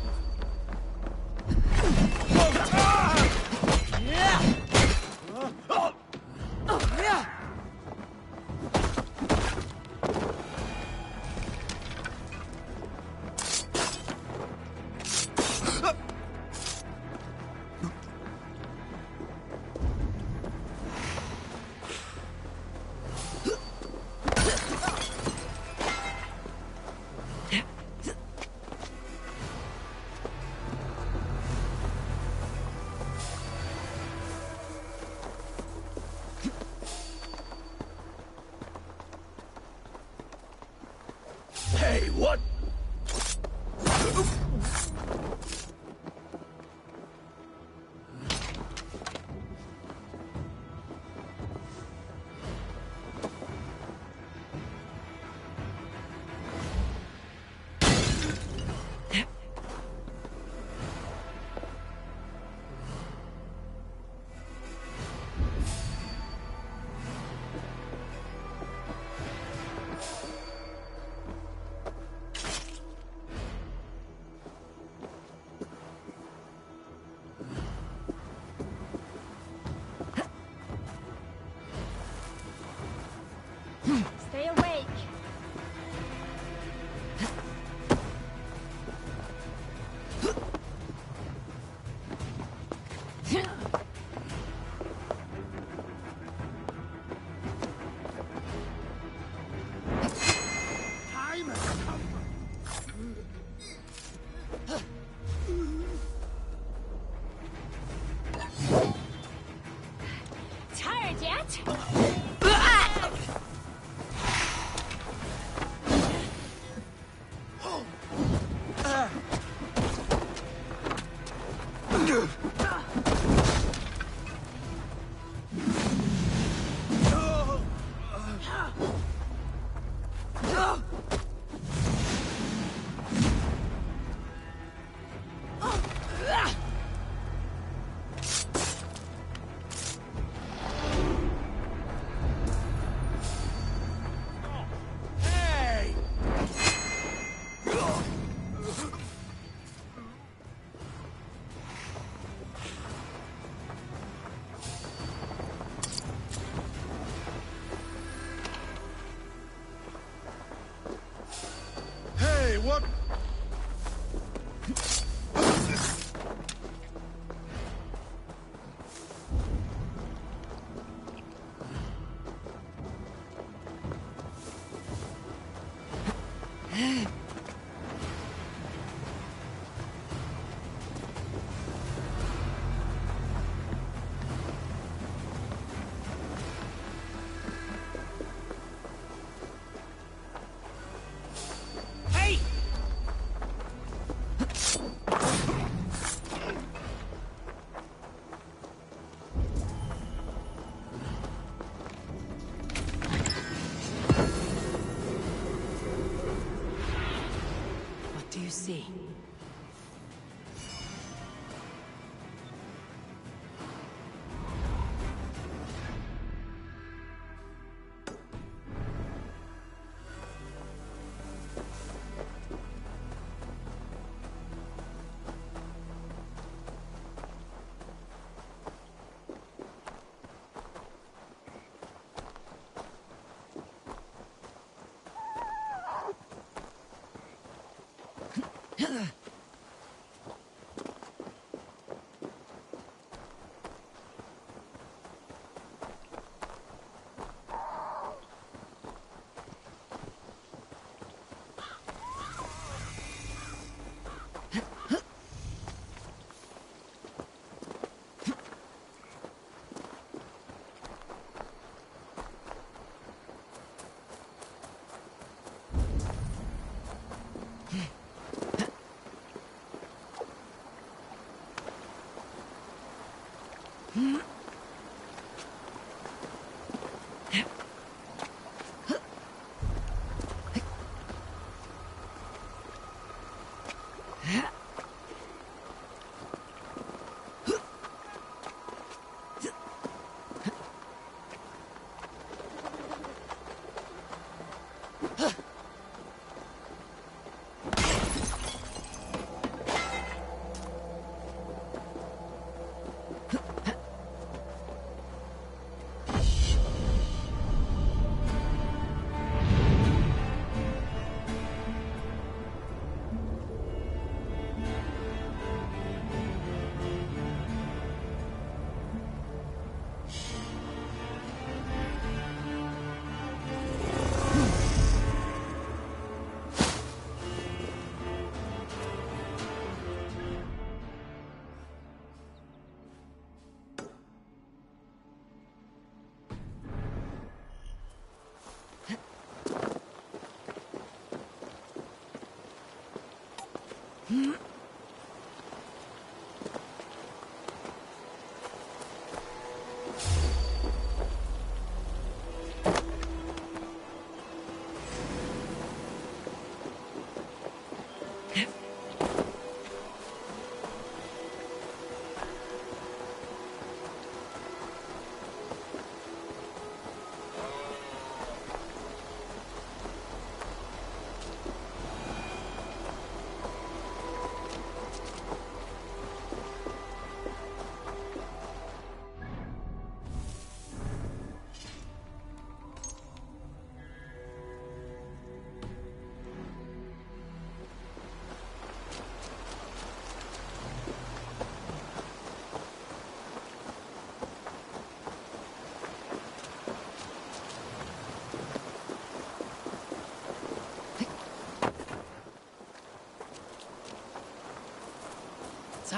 H: Hey, what?
A: Stay awake.
J: Time has come.
A: Tired yet?
H: Hey, what?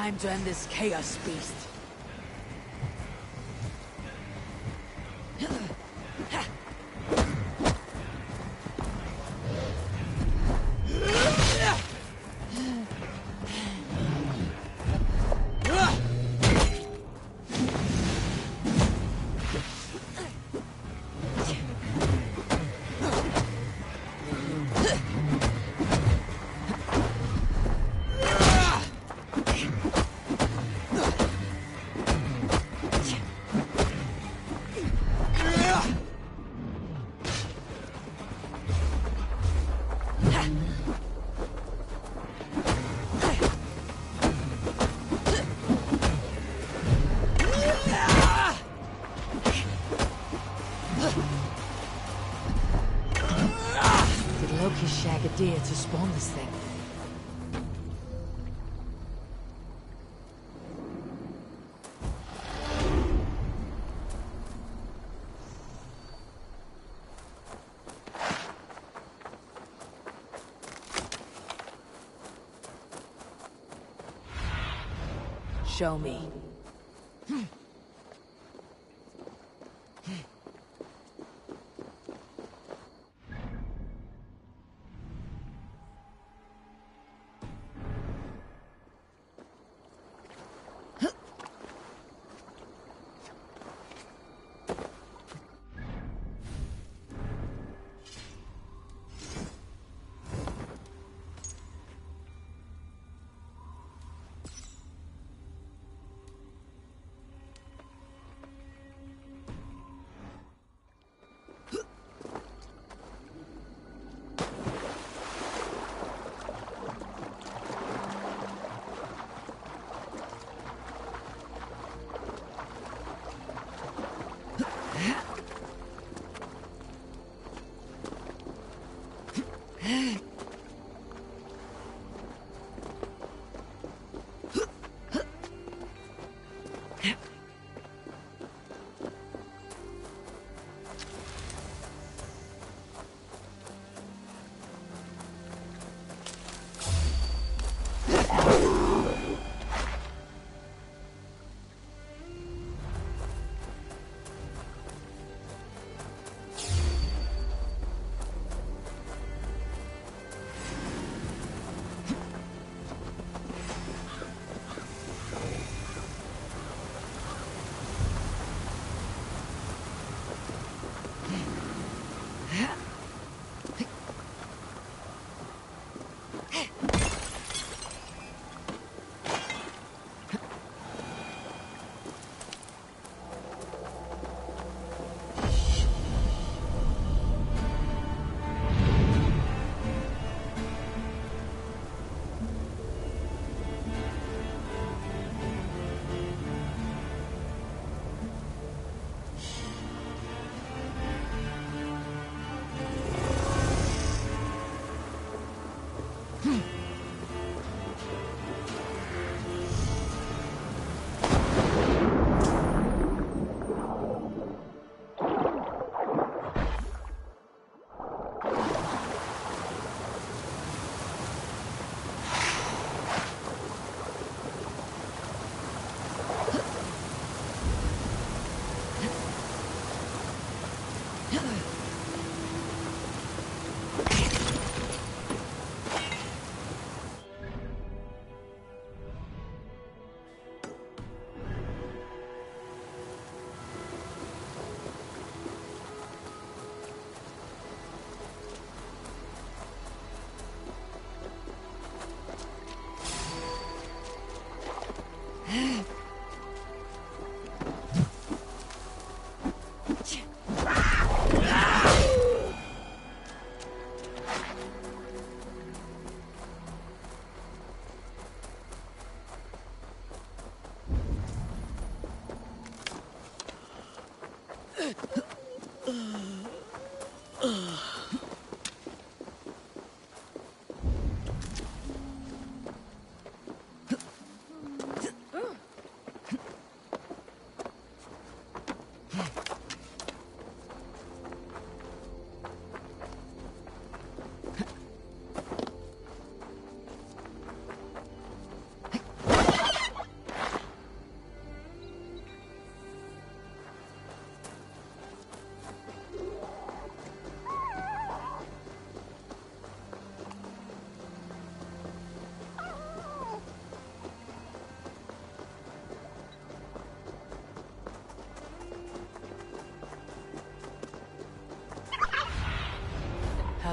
B: Time to end this chaos beast. Loki shag a deer to spawn this thing. Show me.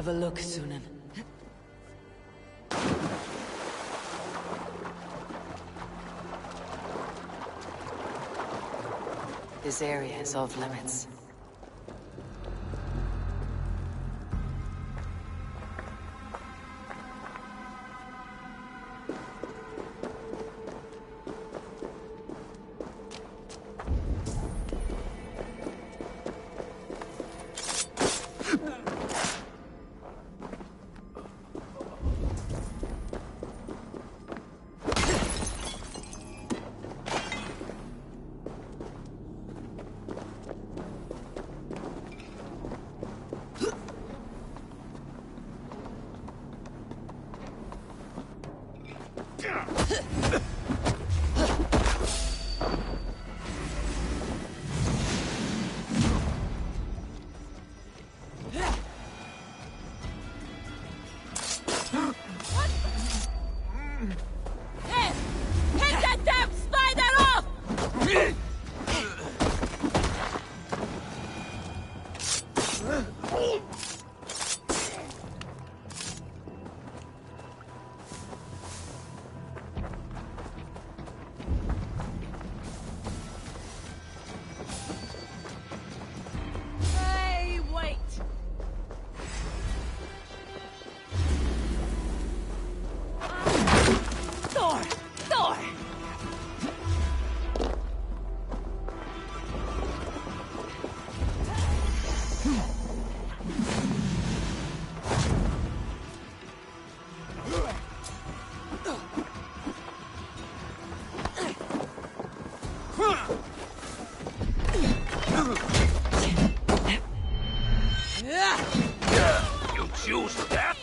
B: Have a look, Sunan. This area is off limits.
H: You choose that?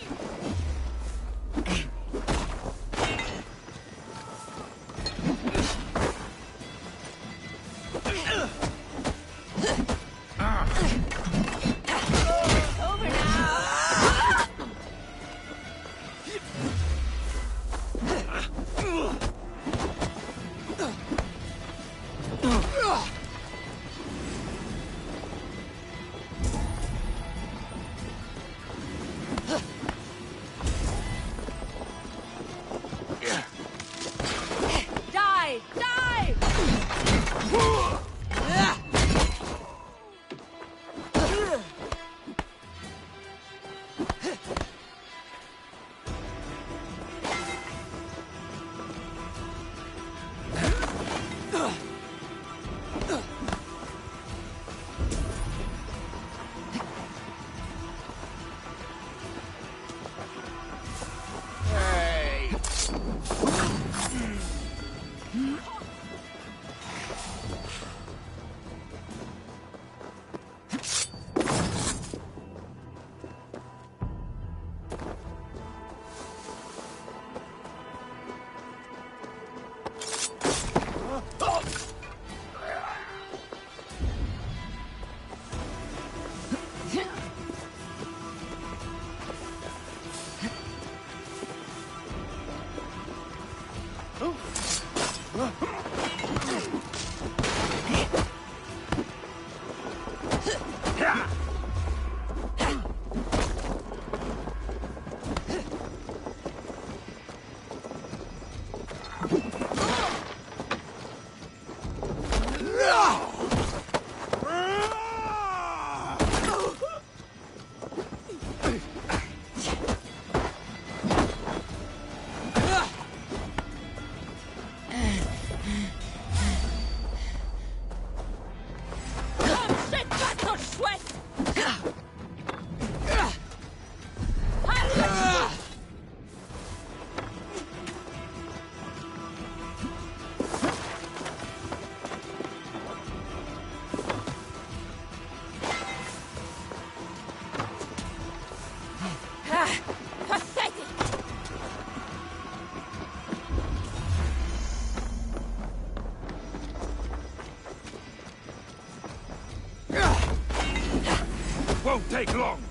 L: Won't take long.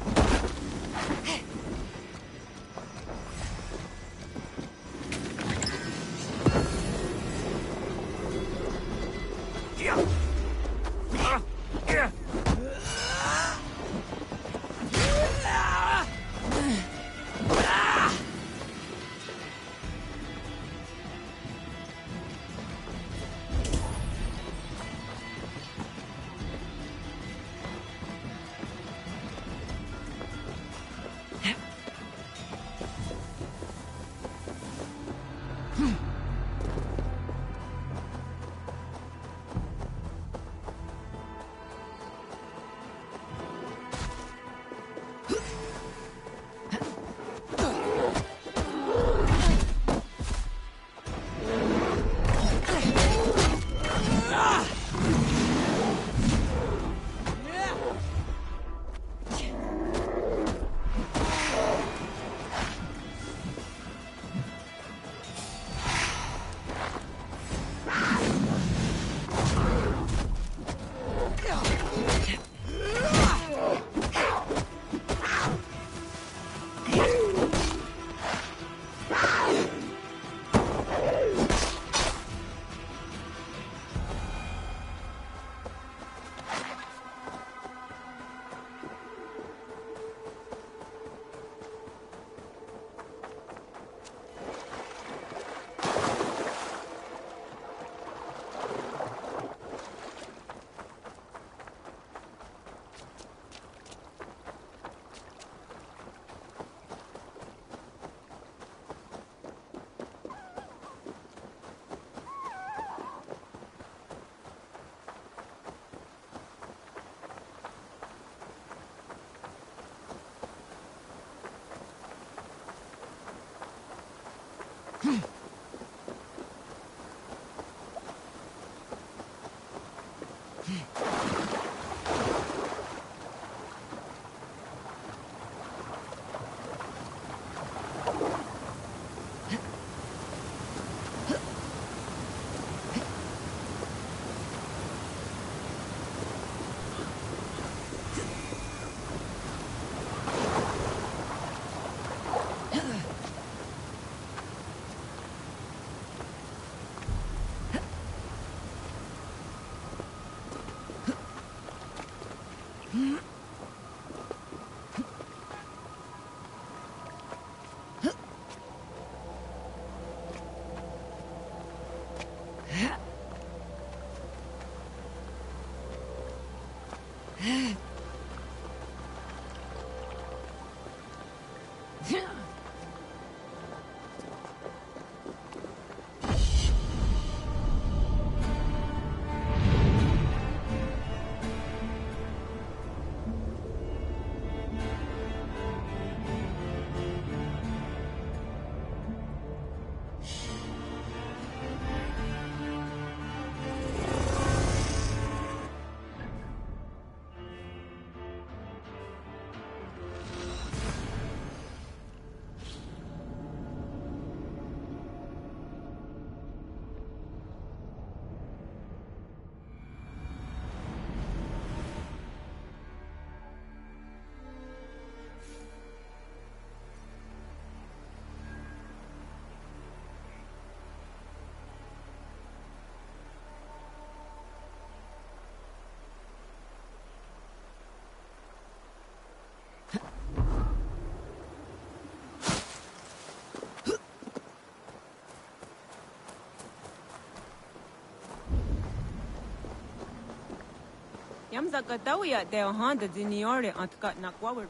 L: Yamzaka Dawia de Honda Diniore Antkat Nakwawer.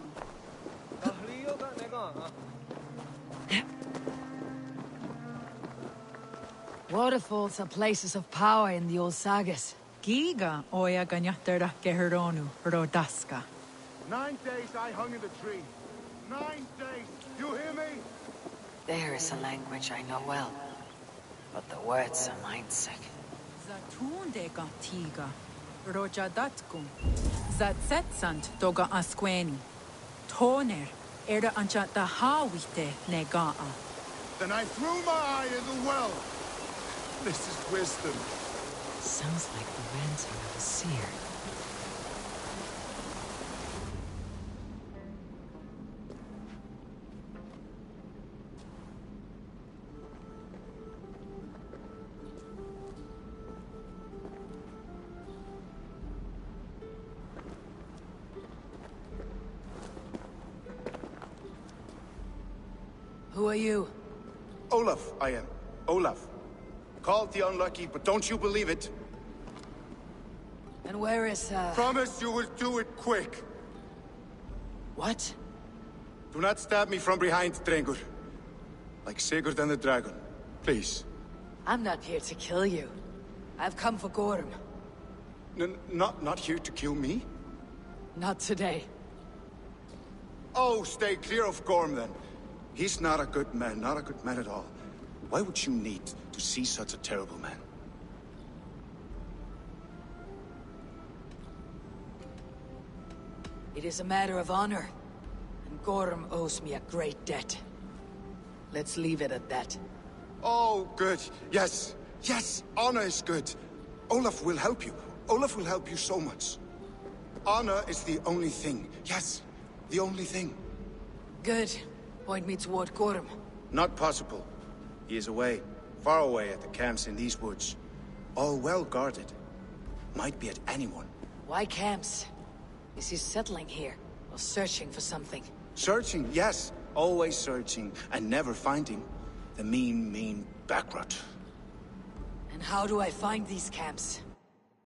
B: Waterfalls are places of power in the old sagas.
M: Giga oya ganyaterda geheronu rodaska.
N: 9 days I hung in the tree. 9 days. You hear me?
B: There is a language I know well, but the words are mind-sick.
M: Zatunde gatiga. Roja datkum. Zatsetsant doga asqueni. Toner era anchata hawite negaa.
N: Then I threw my eye in the well. This is wisdom.
B: Sounds like the ranting of a seer. Who are you?
N: Olaf, I am. Olaf. Called the unlucky, but don't you believe it?
B: And where is,
N: Promise you will do it quick.
B: What?
N: Do not stab me from behind, Drengur. Like Sigurd and the dragon. Please.
B: I'm not here to kill you. I've come for Gorm.
N: Not here to kill me?
B: Not today.
N: Oh, stay clear of Gorm, then. He's not a good man, not a good man at all. Why would you need to see such a terrible man?
B: It is a matter of honor, and Gorm owes me a great debt. Let's leave it at that.
N: Oh, good. Yes. Yes, honor is good. Olaf will help you. Olaf will help you so much. Honor is the only thing. Yes, the only thing.
B: Good. Point me toward Gorm.
N: Not possible. He is away. Far away at the camps in these woods. All well guarded. Might be at anyone.
B: Why camps? Is he settling here? Or searching for something?
N: Searching, yes. Always searching. And never finding. The mean backrot.
B: And how do I find these camps?